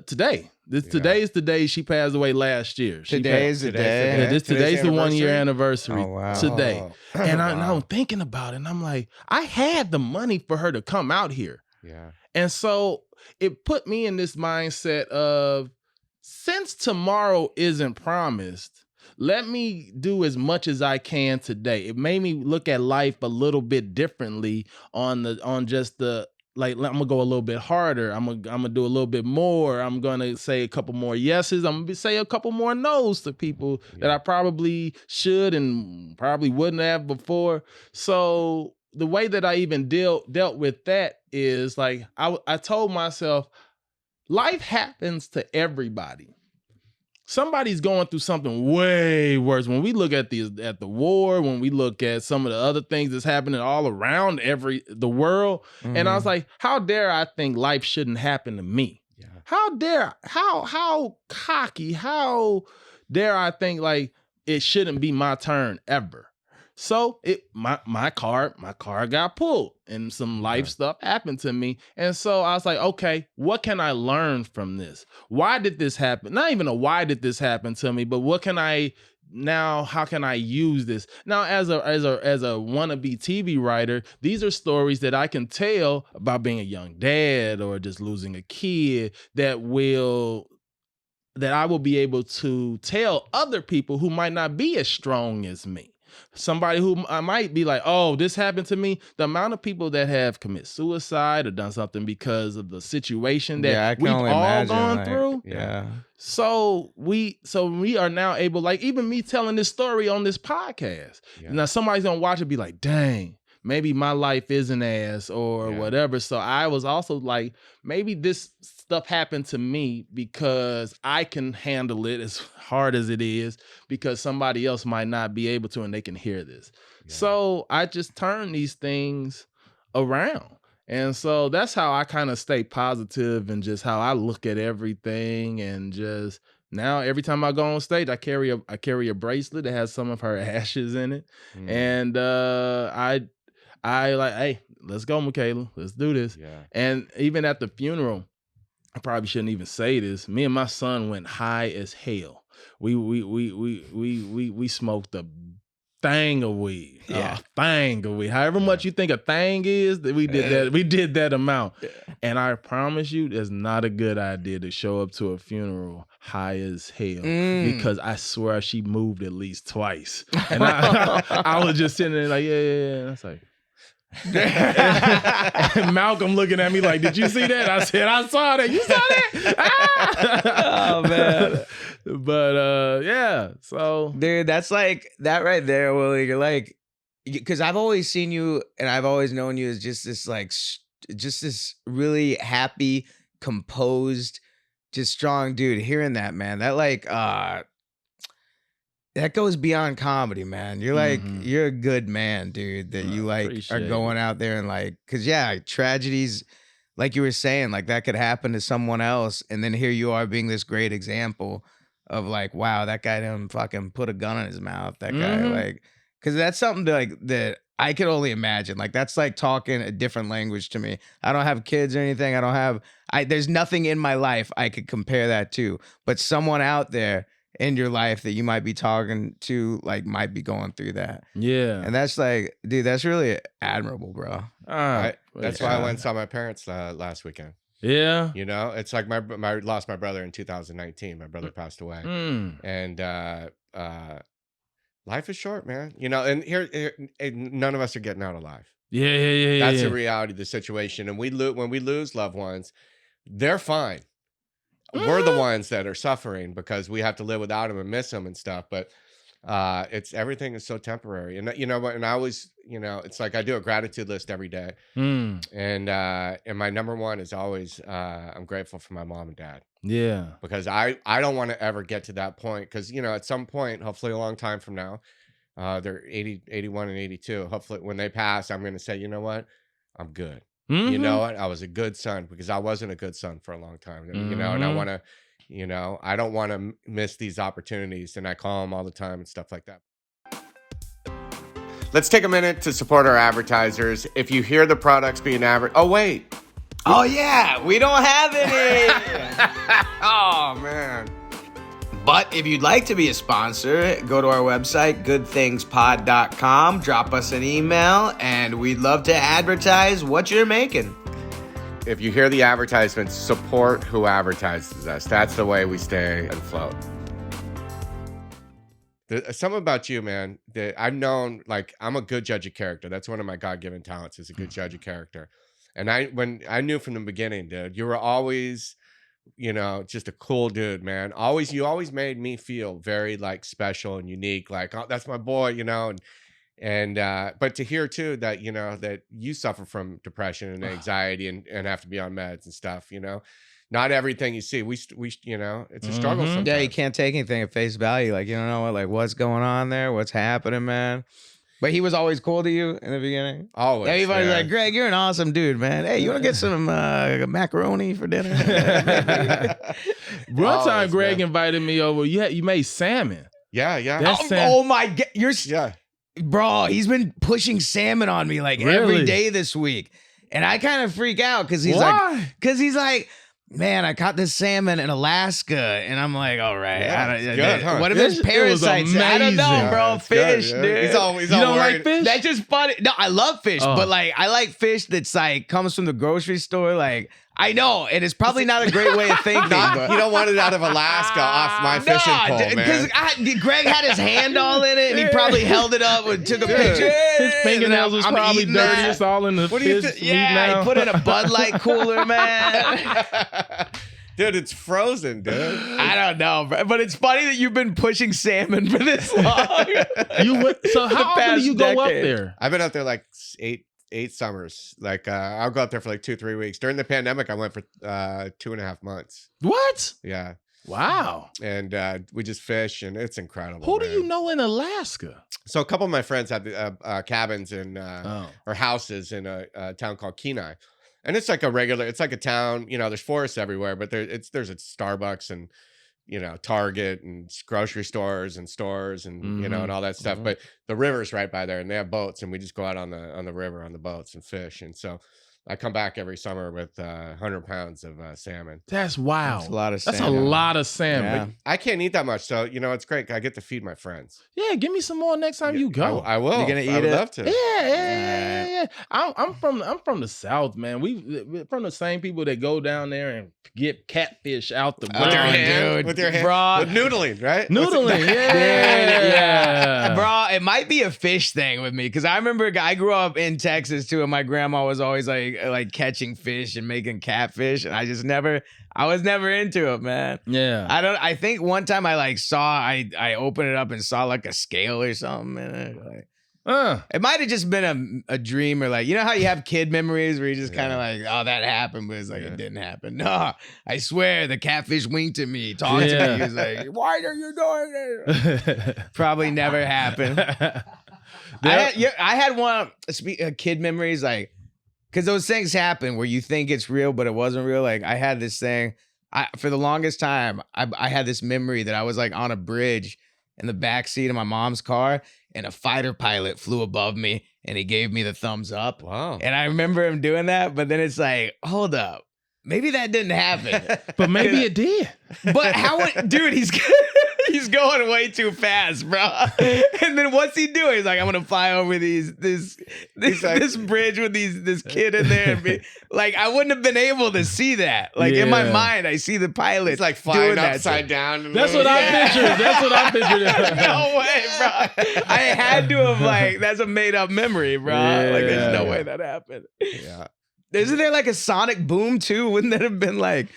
today. Today is the day she passed away last year. Today's the day. Yeah, today's the 1 year anniversary. Oh, wow. Today. And I'm thinking about it, and I'm like, I had the money for her to come out here. Yeah. And so it put me in this mindset of, since tomorrow isn't promised, let me do as much as I can today. It made me look at life a little bit differently on just the, like, I'm gonna go a little bit harder. I'm gonna do a little bit more. I'm gonna say a couple more yeses. I'm gonna say a couple more no's to people that I probably should and probably wouldn't have before. So the way that I even dealt with that is like, I told myself, life happens to everybody. Somebody's going through something way worse. When we look at the war, when we look at some of the other things that's happening all around the world, and I was like, how dare I think life shouldn't happen to me? Yeah. How cocky, how dare I think like it shouldn't be my turn ever? So my car got pulled and some life stuff happened to me. And so I was like, okay, what can I learn from this? Why did this happen? Not even why did this happen to me, but how can I use this? Now, as a wannabe TV writer, these are stories that I can tell about being a young dad or just losing a kid that I will be able to tell other people who might not be as strong as me. Somebody who I might be like, oh, this happened to me. The amount of people that have committed suicide or done something because of the situation that we've all gone through. Yeah. So we are now able, like even me telling this story on this podcast. Yeah. Now somebody's gonna watch it and be like, dang, maybe my life isn't as or whatever. So I was also like, maybe this stuff happened to me because I can handle it as hard as it is because somebody else might not be able to and they can hear this. Yeah. So I just turn these things around. And so that's how I kind of stay positive and just how I look at everything. And just now every time I go on stage, I carry a bracelet that has some of her ashes in it. And I like, hey, let's go, Michaela. Let's do this. Yeah. And even at the funeral, I probably shouldn't even say this. Me and my son went high as hell. We smoked a thing of weed. Yeah. A thing of weed. However much you think a thing is, that we did that. We did that amount. Yeah. And I promise you, it's not a good idea to show up to a funeral high as hell because I swear she moved at least twice. And I was just sitting there like, yeah. That's like. And Malcolm looking at me like, did you see that? I said, I saw that. You saw that? Oh man. But yeah. So dude, that's like that right there, Willie. You're like, because I've always seen you and I've always known you as just this really happy, composed, just strong dude. Hearing that, man, that like that goes beyond comedy, man. You're like, you're a good man, dude, that you like are going out there and like, cause tragedies, like you were saying, like that could happen to someone else. And then here you are being this great example of like, wow, that guy didn't fucking put a gun in his mouth. That guy like, cause that's something that I could only imagine. Like that's like talking a different language to me. I don't have kids or anything. There's nothing in my life I could compare that to, but someone out there in your life that you might be talking to, like, might be going through that. Yeah. And that's like, dude, that's really admirable, bro. That's why I went and saw my parents last weekend. Yeah. You know, it's like I lost my brother in 2019. My brother passed away. And life is short, man. You know, and here none of us are getting out alive. Yeah. That's the reality of the situation. And when we lose loved ones, they're fine. We're the ones that are suffering because we have to live without them and miss them and stuff. But everything is so temporary. And you know what? And I always, you know, it's like I do a gratitude list every day. And my number one is always I'm grateful for my mom and dad. Yeah. Because I don't want to ever get to that point because, you know, at some point, hopefully a long time from now, they're 80, 81 and 82. Hopefully when they pass, I'm going to say, you know what? I'm good. You know what? I was a good son because I wasn't a good son for a long time. You know, and I want to, you know, I don't want to miss these opportunities. And I call them all the time and stuff like that. Let's take a minute to support our advertisers. If you hear the products being advertised, oh, wait. Oh, yeah. We don't have any. Oh, man. But if you'd like to be a sponsor, go to our website, goodthingspod.com, drop us an email, and we'd love to advertise what you're making. If you hear the advertisements, support who advertises us. That's the way we stay afloat. Something about you, man, that I've known, like, I'm a good judge of character. That's one of my God-given talents is a good judge of character. And I knew from the beginning, dude, you were always... you know, just a cool dude, man. You always made me feel very like special and unique. Like, oh, that's my boy, you know. And but to hear too that, you know, that you suffer from depression and anxiety and have to be on meds and stuff, you know. Not everything you see, we you know, it's a struggle sometimes. Yeah, you can't take anything at face value. Like, you don't know what's going on there, what's happening, man. But he was always cool to you in the beginning? Always. Everybody's like, Greg, you're an awesome dude, man. Hey, you want to get some macaroni for dinner? One time Greg invited me over. You made salmon. Yeah. Oh my God. Bro, he's been pushing salmon on me like every day this week. And I kind of freak out because he's like, man, I caught this salmon in Alaska. And I'm like, all right. What if it's parasites? I don't know, bro. Fish, dude. He's all you don't like fish? That's just funny. No, I love fish, but like I like fish that's like comes from the grocery store. Like, I know, and it's probably not a great way of thinking. You don't want it out of Alaska off my fishing pole, man. Because Greg had his hand all in it, and he probably held it up and took a picture. His fingernails was probably dirty. It's all in the fish. Yeah, he put in a Bud Light cooler, man. Dude, it's frozen, dude. I don't know, but it's funny that you've been pushing salmon for this long. So how often do you go up there? I've been up there like eight summers. Like I'll go up there for like 2-3 weeks. During the pandemic, I went for 2.5 months. What? Yeah. Wow. And we just fish, and it's incredible. Who do you know in Alaska? So a couple of my friends have cabins and or houses in a town called Kenai. And it's like it's like a town, there's forests everywhere, but there's a Starbucks and, Target and grocery stores and and all that stuff. But the river's right by there, and they have boats, and we just go out on the river on the boats and fish. And so I come back every summer with 100 pounds of salmon. That's wild. That's a lot of salmon. That's a lot of salmon. Yeah. I can't eat that much, so it's great. I get to feed my friends. Yeah, give me some more next time you go. I will. You're gonna eat I would it? love to. Yeah. I'm from the South, man. We're from the same people that go down there and get catfish out the with their hand, with their hand, bro. with noodling, right? Noodling, yeah. Bro, it might be a fish thing with me because I remember I grew up in Texas too, and my grandma was always like catching fish and making catfish, and I was never into it, man. Yeah. I think one time I opened it up and saw like a scale or something, and it might have just been a dream, or like, how you have kid memories where you just kind of like, oh, that happened, but it's like it didn't happen. No, I swear the catfish winked at me, talked to me. He was like, why are you doing this? Probably never happened. I had one kid memories, like, because those things happen where you think it's real, but it wasn't real. Like I had this thing, for the longest time, I had this memory that I was like on a bridge in the backseat of my mom's car, and a fighter pilot flew above me, and he gave me the thumbs up. Wow. And I remember him doing that, but then it's like, hold up. Maybe that didn't happen. But maybe it did. But dude, he's going way too fast, bro. And then what's he doing? He's like, I'm gonna fly over this bridge with this kid in there. And be, like, I wouldn't have been able to see that. Like in my mind, I see the pilot. He's like flying upside down. That's what I pictured. That's what I pictured. No way, bro. I had to have that's a made up memory, bro. Yeah. Like there's no way that happened. Yeah. Isn't there like a sonic boom too? Wouldn't that have been like?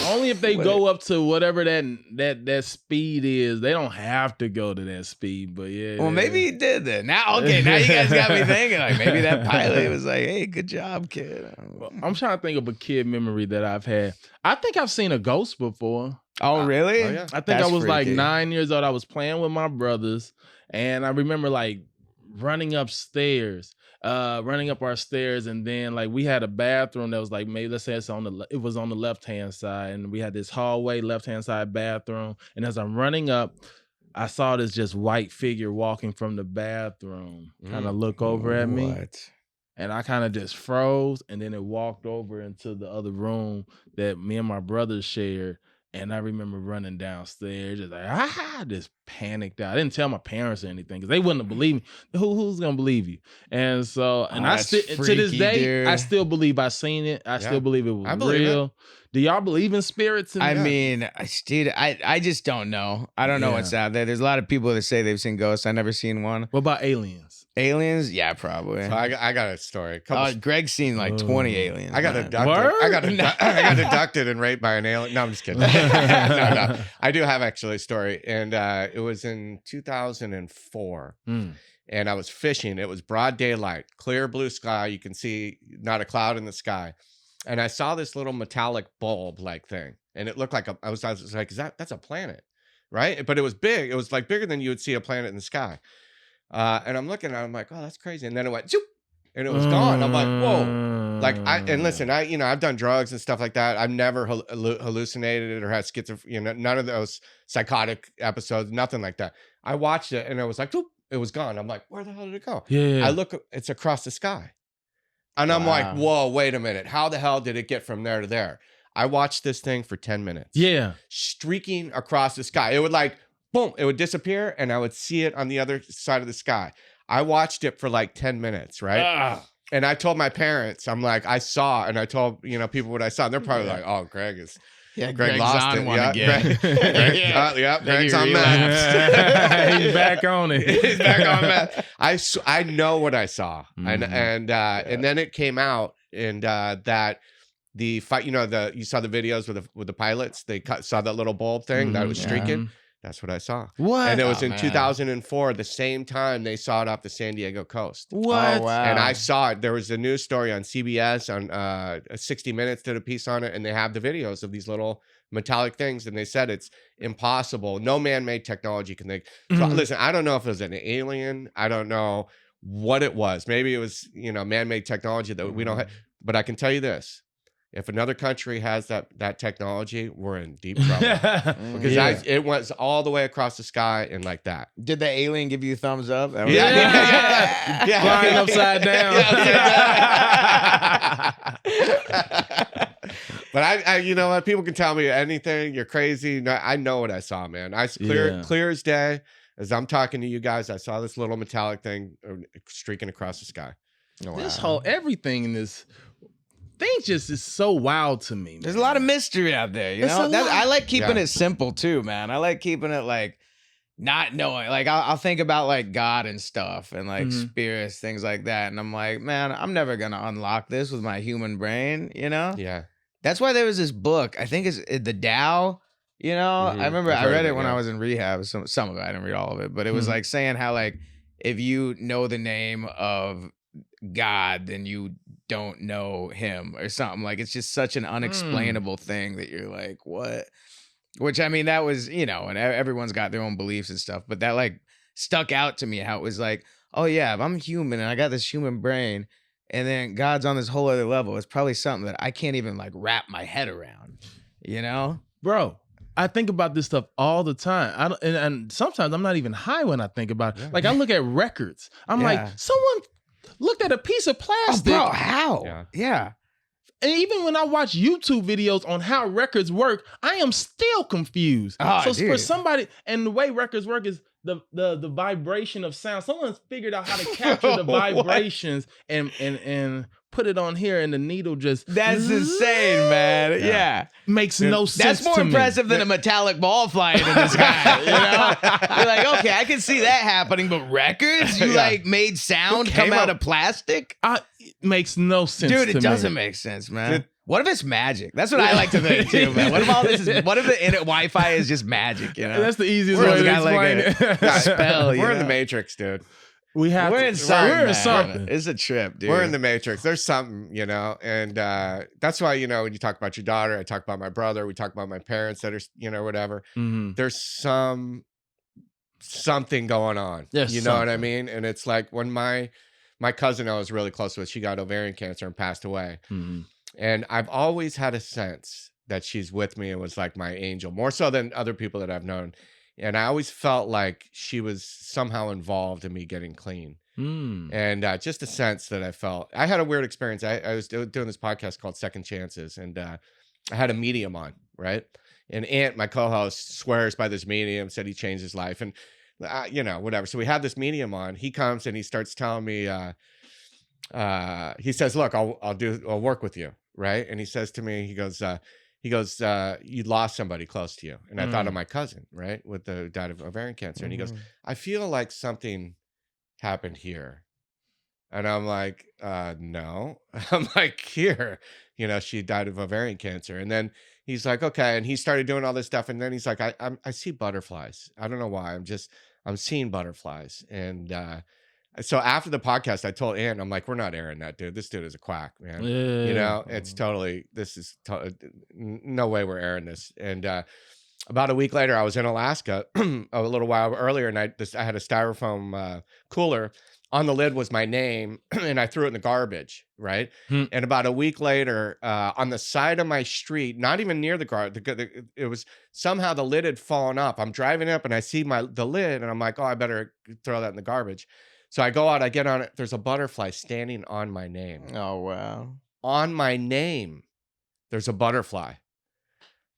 Only if they go up to whatever that speed is. They don't have to go to that speed, but yeah. Well, maybe he did that. Now you guys got me thinking. Like maybe that pilot was like, "Hey, good job, kid." I'm trying to think of a kid memory that I've had. I think I've seen a ghost before. Oh, really? Yeah. I think I was like 9 years old. I was playing with my brothers, and I remember like running up our stairs, and then like we had a bathroom that was like, maybe let's say it was on the left hand side, and we had this hallway left hand side bathroom, and as I'm running up, I saw this just white figure walking from the bathroom kind of look over at me, and I kind of just froze, and then it walked over into the other room that me and my brothers shared. And I remember running downstairs, just like, just panicked out. I didn't tell my parents or anything because they wouldn't have believed me. Who's gonna believe you? And so, and I still, to this day, dude. I still believe I seen it. I still believe it was real. Do y'all believe in spirits? I mean, dude, I just don't know. I don't know what's out there. There's a lot of people that say they've seen ghosts. I've never seen one. What about aliens? Aliens? Yeah, probably. So I got a story. Greg's seen like 20 aliens. I got abducted. I got abducted and raped by an alien. No, I'm just kidding. No. I do have actually a story, and it was in 2004. And I was fishing. It was broad daylight, clear blue sky. You can see not a cloud in the sky. And I saw this little metallic bulb-like thing, and it looked like I was like, that's a planet, right? But it was big. It was like bigger than you would see a planet in the sky. And I'm looking, and I'm like, oh, that's crazy. And then it went, zoop, and it was gone. I'm like, whoa. Like, listen, I've done drugs and stuff like that. I've never hallucinated or had schizophrenia, none of those psychotic episodes, nothing like that. I watched it, and it was like, zoop, it was gone. I'm like, where the hell did it go? Yeah. I look, it's across the sky. And I'm like, whoa, wait a minute. How the hell did it get from there to there? I watched this thing for 10 minutes. Yeah. Streaking across the sky. It would like, boom, it would disappear and I would see it on the other side of the sky. I watched it for like 10 minutes, right? And I told my parents, I'm like, I saw, and I told, people what I saw. And they're probably like, oh, Greg lost on it. one again. Greg's on math. He's back on it. He's back on math. I know what I saw. And then it came out and that the fight, you saw the videos with the pilots. They saw that little bulb thing that was streaking. That's what I saw. What? And it was in 2004, the same time they saw it off the San Diego coast. What? Oh, wow. And I saw it. There was a news story on CBS on 60 Minutes did a piece on it, and they have the videos of these little metallic things, and they said it's impossible. No man-made technology can make. So listen, I don't know if it was an alien. I don't know what it was. Maybe it was, man-made technology that we don't have. But I can tell you this. If another country has that technology, we're in deep trouble. Because it went all the way across the sky and like that. Did the alien give you a thumbs up? Yeah. Flying upside down. But I you know what? People can tell me anything. You're crazy. No, I know what I saw, man. Clear as day. As I'm talking to you guys, I saw this little metallic thing streaking across the sky. Wow. This whole everything in this thing just is so wild to me, man. There's a lot of mystery out there, you know? I like keeping it simple too, man. I like keeping it like not knowing. Like I'll think about like God and stuff and like spirits, things like that. And I'm like, man, I'm never going to unlock this with my human brain, you know? Yeah. That's why there was this book, I think it's the Tao, you know? I remember I read it when I was in rehab. Some of it, I didn't read all of it, but it was like saying how like if you know the name of God, then you don't know him or something. Like it's just such an unexplainable thing that you're like, what? Which I mean, that was, and everyone's got their own beliefs and stuff, but that like stuck out to me how it was like, oh yeah, if I'm human and I got this human brain and then God's on this whole other level, it's probably something that I can't even like wrap my head around, Bro, I think about this stuff all the time. And sometimes I'm not even high when I think about it. Like I look at records. I'm like, someone looked at a piece of plastic. Oh, bro, how? Yeah. And even when I watch YouTube videos on how records work, I am still confused. For somebody, and the way records work is the vibration of sound. Someone's figured out how to capture the vibrations and put it on here, and the needle just that's insane, man. Yeah. Makes no sense. That's more impressive than a metallic ball flying in the sky. You're like, okay, I can see that happening, but records? You like made sound come out of plastic? It makes no sense. Dude, it doesn't make sense, man. What if it's magic? That's what I like to think too, man. What if all this is? What if the Wi-Fi is just magic? That's the easiest way to explain it. Spell. We're in the Matrix, dude. We're in something. It's a trip, dude. We're in the Matrix. There's something, and that's why, when you talk about your daughter, I talk about my brother, we talk about my parents that are, whatever. There's something going on. Yes, you know what I mean? And it's like when my cousin I was really close with, she got ovarian cancer and passed away. And I've always had a sense that she's with me and was like my angel, more so than other people that I've known. And I always felt like she was somehow involved in me getting clean. And just a sense that I felt. I had a weird experience. I was doing this podcast called Second Chances, and I had a medium on, right? And Ant, my co-host, swears by this medium, said he changed his life. And, whatever. So we had this medium on. He comes and he starts telling me, he says, look, I'll work with you, right? And he says to me, he goes, you lost somebody close to you. And I thought of my cousin, right? Who died of ovarian cancer. And he goes, I feel like something happened here. And I'm like, no. I'm like, here, she died of ovarian cancer. And then he's like, okay. And he started doing all this stuff. And then he's like, I see butterflies. I don't know why. I'm seeing butterflies. And, so after the podcast, I told Ann, I'm like, we're not airing that, dude. This dude is a quack, man. It's totally, no way we're airing this. And about a week later, I was in Alaska a little while earlier, and I had a styrofoam cooler on the lid was my name, and I threw it in the garbage, right? And about a week later, on the side of my street, not even near the garbage, it was somehow the lid had fallen off. I'm driving up and I see the lid, and I'm like, oh, I better throw that in the garbage. So I go out, I get on it. There's a butterfly standing on my name. Oh, wow. On my name, there's a butterfly.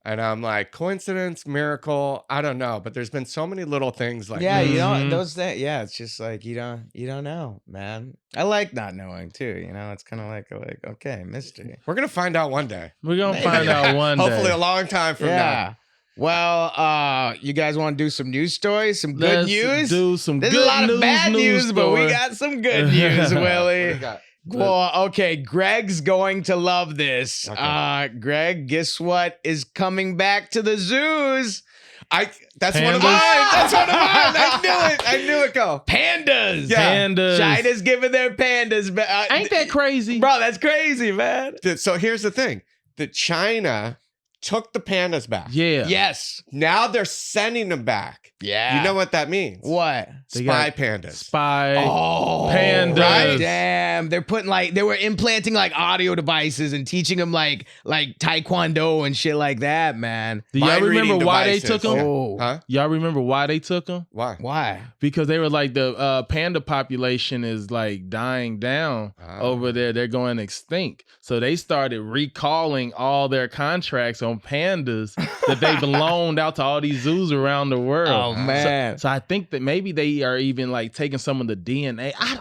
And I'm like, coincidence, miracle, I don't know. But there's been so many little things like yeah, you know, those things. Yeah, it's just like you don't know, man. I like not knowing too. You know, it's kind of like okay, mystery. We're gonna find out one day. We're gonna find out one day. Hopefully, a long time from now. Well, you guys want to do some news stories, some good news? Do some. There's good a lot of bad news, but we got some good news, Willie. What do you got? Well, okay, Greg's going to love this. Okay. Greg, guess what is coming back to the zoos? That's one of mine. That's one of mine. I knew it. Go. Pandas. Yeah. Pandas. China's giving their pandas back. Ain't that crazy? Bro, that's crazy, man. So here's the thing. That China took the pandas back. Yeah. Yes. Now they're sending them back. Yeah. You know what that means? What? Spy pandas. Spy pandas. Right? Damn. They're putting they were implanting audio devices and teaching them like taekwondo and shit like that, man. Do y'all remember why they took them? Oh. Huh? Y'all remember why they took them? Why? Because they were like the panda population is dying down over there. They're going extinct. So they started recalling all their contracts on pandas that they've loaned out to all these zoos around the world. Oh man! So I think that maybe they are even taking some of the DNA. I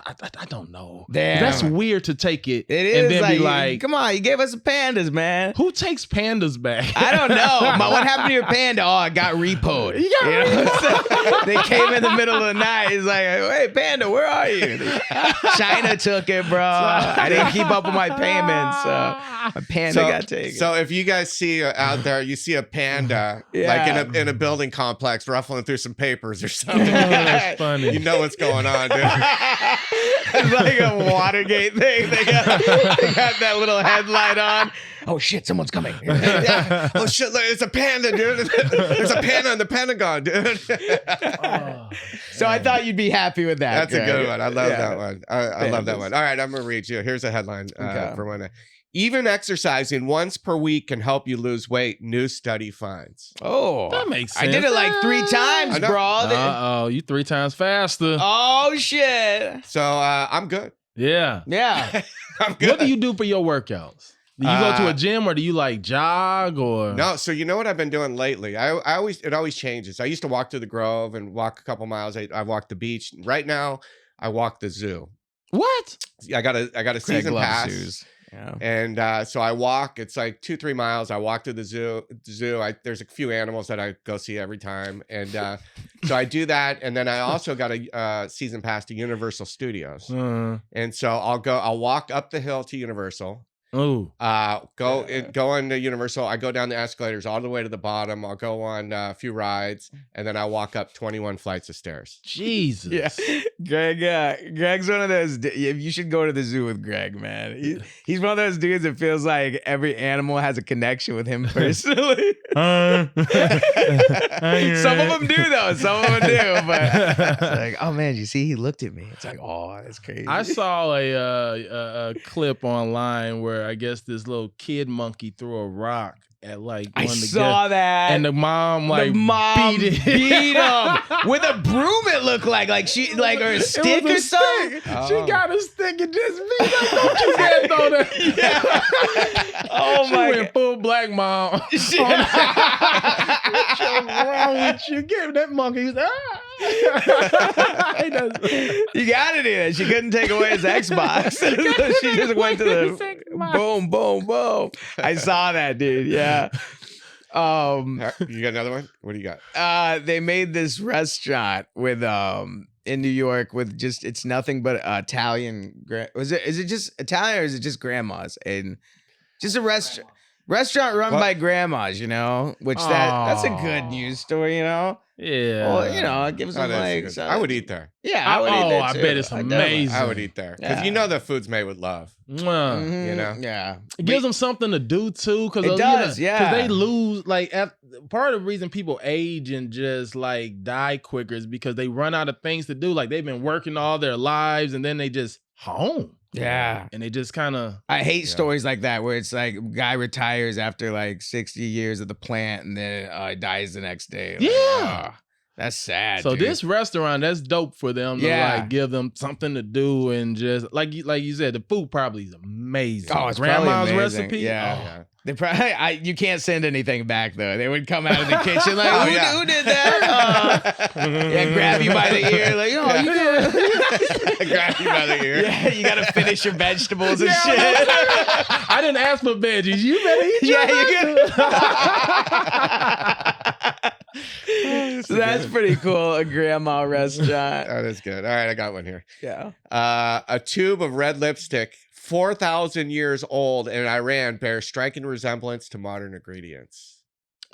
don't know. Damn. That's weird to take it. It is and then be like, come on, you gave us the pandas, man. Who takes pandas back? I don't know. But what happened to your panda? Oh, it got repoed. They came in the middle of the night. It's like, hey, panda, where are you? China took it, bro. I didn't keep up with my payments, so my panda got taken. So if you guys see out there, you see a panda in a building complex ruffling through some papers or something. Oh, that's funny. You know what's going on, dude. It's like a Watergate thing. They got that little headlight on. Oh shit, someone's coming. Yeah. Oh shit, it's a panda, dude. There's a panda in the Pentagon, dude. So I thought you'd be happy with that. That's a good one. I love that one. I love that one. All right, I'm gonna read you. Here's a headline for one. Even exercising once per week can help you lose weight, new study finds. Oh, that makes sense. I did it 3 times, bro. You 3 times faster. Oh shit. So I'm good. Yeah. I'm good. What do you do for your workouts? Do you go to a gym or do you jog or? No. So you know what I've been doing lately? It always changes. I used to walk to the Grove and walk a couple miles. I walk the beach. Right now, I walk the zoo. What? I got a season pass. Zoos. Yeah. And so I walk. It's 2-3 miles. I walk to the zoo. There's a few animals that I go see every time, and so I do that. And then I also got a season pass to Universal Studios, and so I'll walk up the hill to Universal. Oh, go into Universal. I go down the escalators all the way to the bottom. I'll go on a few rides, and then I walk up 21 flights of stairs. Jesus. Yeah, Greg's one of those. You should go to the zoo with Greg, man. He's one of those dudes that feels like every animal has a connection with him personally. Some of them do though. Some of them do, but it's like, oh man, you see, he looked at me. It's like, oh, that's crazy. I saw a clip online where I guess this little kid monkey threw a rock at I saw that, and the mom beat him with a broom. It looked like she or a stick or something. Oh. She got a stick and just beat him. Don't you dare throw that. Yeah. Oh my! She went full black mom. What's wrong with you? Give that monkey. You gotta do that. She couldn't take away his Xbox. So she just went to the boom, boom, boom. I saw that, dude. Yeah. You got another one? What do you got? They made this restaurant with in New York with it's nothing but Italian. Is it just Italian or is it just grandmas? And just a restaurant. Restaurant run by grandmas, you know, which that's a good news story, you know. Yeah. Well, you know, it gives them like. I would eat there. Yeah, I would eat there too. I bet it's amazing. I would eat there because you know the food's made with love. Mm-hmm. You know, yeah, it gives them something to do too. Because it does, because they lose like part of the reason people age and just like die quicker is because they run out of things to do. Like they've been working all their lives and then they just home. Yeah. And they just kind of... I hate stories like that where it's like a guy retires after like 60 years at the plant and then dies the next day. Like, that's sad. So dude. This restaurant, that's dope for them to like give them something to do and just like you said, the food probably is amazing. Oh, it's grandma's amazing. recipe. Yeah. They probably you can't send anything back though. They would come out of the kitchen like, who did that? Grab you by the ear, like, you grab you by the ear. Yeah, you gotta finish your vegetables and shit. I didn't ask for veggies. You better eat your veggies. So that's pretty cool. A grandma restaurant. That is good. All right, I got one here. Yeah. A tube of red lipstick, 4,000 years old in Iran, bears striking resemblance to modern ingredients.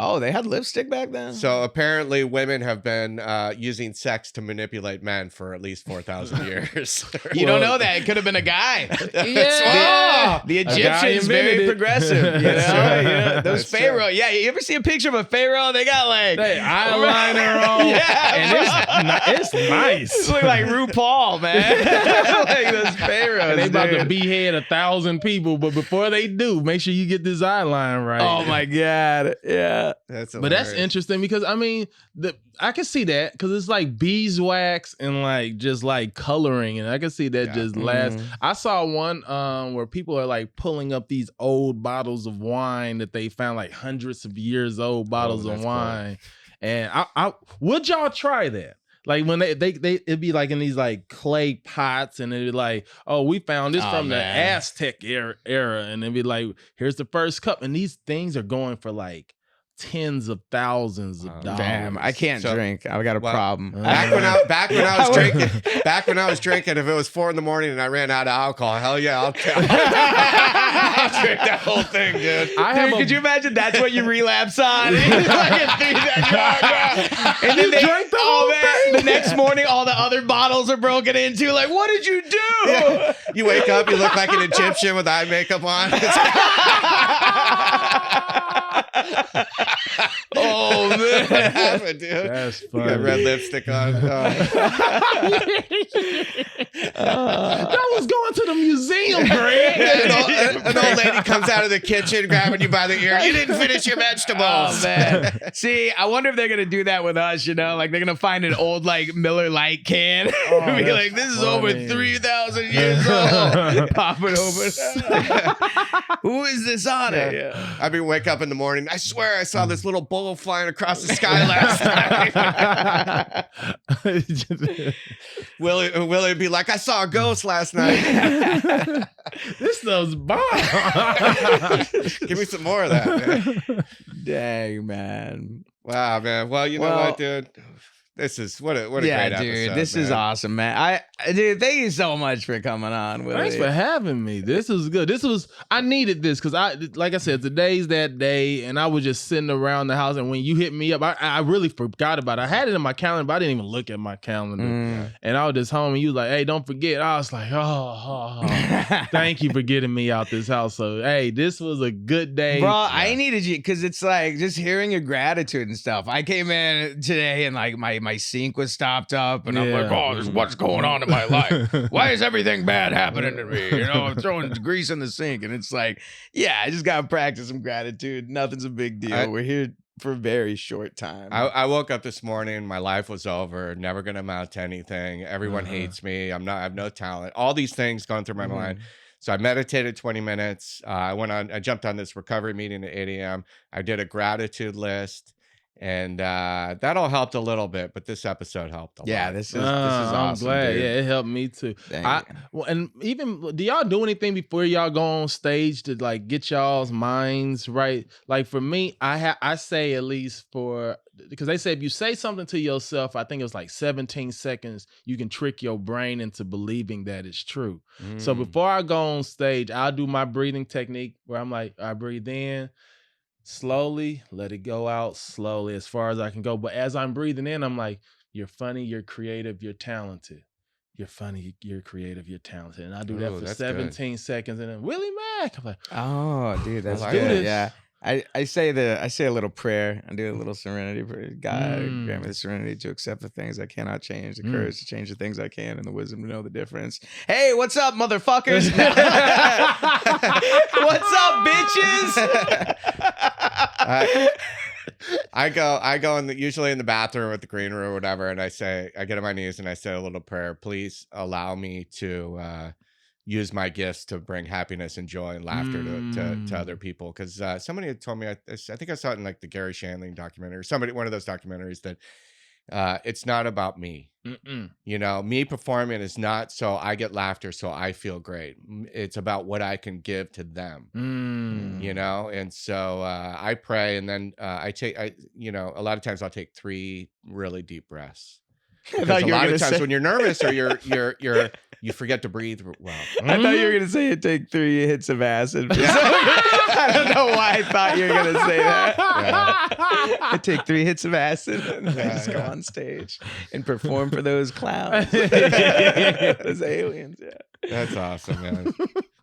Oh, they had lipstick back then? So apparently women have been using sex to manipulate men for at least 4,000 years. You don't know that. It could have been a guy. The Egyptians, very progressive. You know? Those pharaoh. True. Yeah, you ever see a picture of a pharaoh? They got like... eyeliner on. And it's nice. It's like RuPaul, man. Like those pharaohs. And they about to behead 1,000 people, but before they do, make sure you get this eyeline right. Oh my God. Yeah. That's interesting because I mean, I can see that because it's like beeswax and like just like coloring, and I can see that just lasts. I saw one where people are like pulling up these old bottles of wine that they found, like hundreds of years old bottles of wine, and I would y'all try that? Like when they it'd be like in these like clay pots, and it'd be like, oh, we found this from the Aztec era, and it'd be like, here's the first cup, and these things are going for like tens of thousands of dollars. Damn, I can't drink. I've got a problem. Back when I was drinking, if it was 4 a.m. and I ran out of alcohol, hell yeah, I'll drink that whole thing, dude. Could you imagine that's what you relapse on? And then they drink the next morning, all the other bottles are broken into. Like, what did you do? Yeah. You wake up, you look like an Egyptian with eye makeup on. Oh man, what happened, dude? That's funny. You got red lipstick on. That was going to the museum, Greg. An old lady comes out of the kitchen grabbing you by the ear. You didn't finish your vegetables. Oh man. See, I wonder if they're gonna do that with us. You know, like they're gonna find an old like Miller Lite can, and be like, "This is over 3,000 years old." Pop it open. Who is this on it? Yeah. I mean, wake up in the morning. I swear I saw this little bull flying across the sky last night. Willie would be like, I saw a ghost last night. This smells bomb. Give me some more of that, man. Dang, man. Wow, man. Well, you know what, dude? This is what a great episode. This is awesome, man. Dude, thank you so much for coming on, Willie. Thanks for having me. This was good. I needed this because like I said, today's that day, and I was just sitting around the house, and when you hit me up, I really forgot about it. I had it in my calendar, but I didn't even look at my calendar. And I was just home, and you was like, "Hey, don't forget." I was like, "Oh, thank you for getting me out this house." So, hey, this was a good day, bro. I needed you because it's like just hearing your gratitude and stuff. I came in today, and like my sink was stopped up, and I'm like, "Oh, what's going on in my life? Why is everything bad happening to me? You know, I'm throwing grease in the sink." And it's like, yeah, I just got to practice some gratitude. Nothing's a big deal. We're here for a very short time. I woke up this morning, my life was over, never going to amount to anything. Everyone hates me. I have no talent. All these things going through my mind. So I meditated 20 minutes. I jumped on this recovery meeting at 8 a.m. I did a gratitude list. And that all helped a little bit, but this episode helped a lot. Yeah, this is awesome. I'm glad. Dude. Yeah, it helped me too. And even, do y'all do anything before y'all go on stage to like get y'all's minds right? Like for me, I say at least for because they say if you say something to yourself, I think it was like 17 seconds, you can trick your brain into believing that it's true. So before I go on stage, I'll do my breathing technique where I'm like, I breathe in slowly, let it go out slowly as far as I can go. But as I'm breathing in, I'm like, you're funny, you're creative, you're talented. You're funny, you're creative, you're talented. And I do that for 17 seconds. And then Willie Macc, I'm like, oh, dude, that's good. Yeah. I say a little prayer. I do a little serenity prayer. God, grant me the serenity to accept the things I cannot change, the courage to change the things I can, and the wisdom to know the difference. Hey, what's up, motherfuckers? What's up, bitches? I go usually in the bathroom at the green room or whatever, and I get on my knees and I say a little prayer. Please allow me to use my gifts to bring happiness and joy and laughter to other people. Because somebody had told me, I think I saw it in like the Gary Shandling documentary, or one of those documentaries, that it's not about me. You know, me performing is not so I get laughter, so I feel great. It's about what I can give to them. You know, and so I pray, and then a lot of times I'll take 3 really deep breaths. Because a lot of times when you're nervous or you forget to breathe well. I thought you were gonna say you take 3 hits of acid. I don't know why I thought you were gonna say that. I take 3 hits of acid and I just go on stage and perform for those clowns, those aliens. Yeah, that's awesome, man.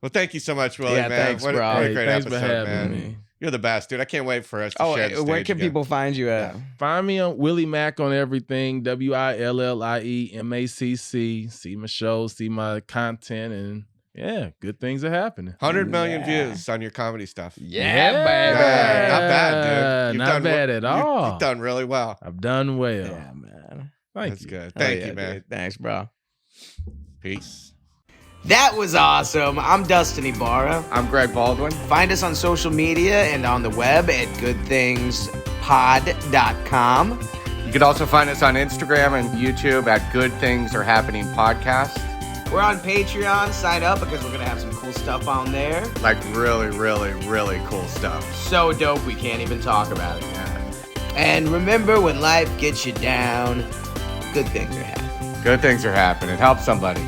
Well, thank you so much, Willie. Yeah, man. Thanks, what bro. a great Thanks episode, for having man. me. You're the best, dude. I can't wait for us to share the stage where can again. people find you at? Find me on Willie Macc on everything. WILLIEMACC. See my shows, see my content, and yeah, good things are happening. 100 million views on your comedy stuff. Yeah, baby. Yeah, not bad, dude. Not bad at all. You've done really well. I've done well. Yeah, man. That's good. Thank you, man. Dude. Thanks, bro. Peace. That was awesome. I'm Dustin Ibarra. I'm Greg Baldwin. Find us on social media and on the web at goodthingspod.com. You can also find us on Instagram and YouTube at Good Things Are Happening Podcast. We're on Patreon. Sign up because we're going to have some cool stuff on there. Like really, really, really cool stuff. So dope we can't even talk about it. Yeah. And remember, when life gets you down, good things are happening. Good things are happening. Help somebody.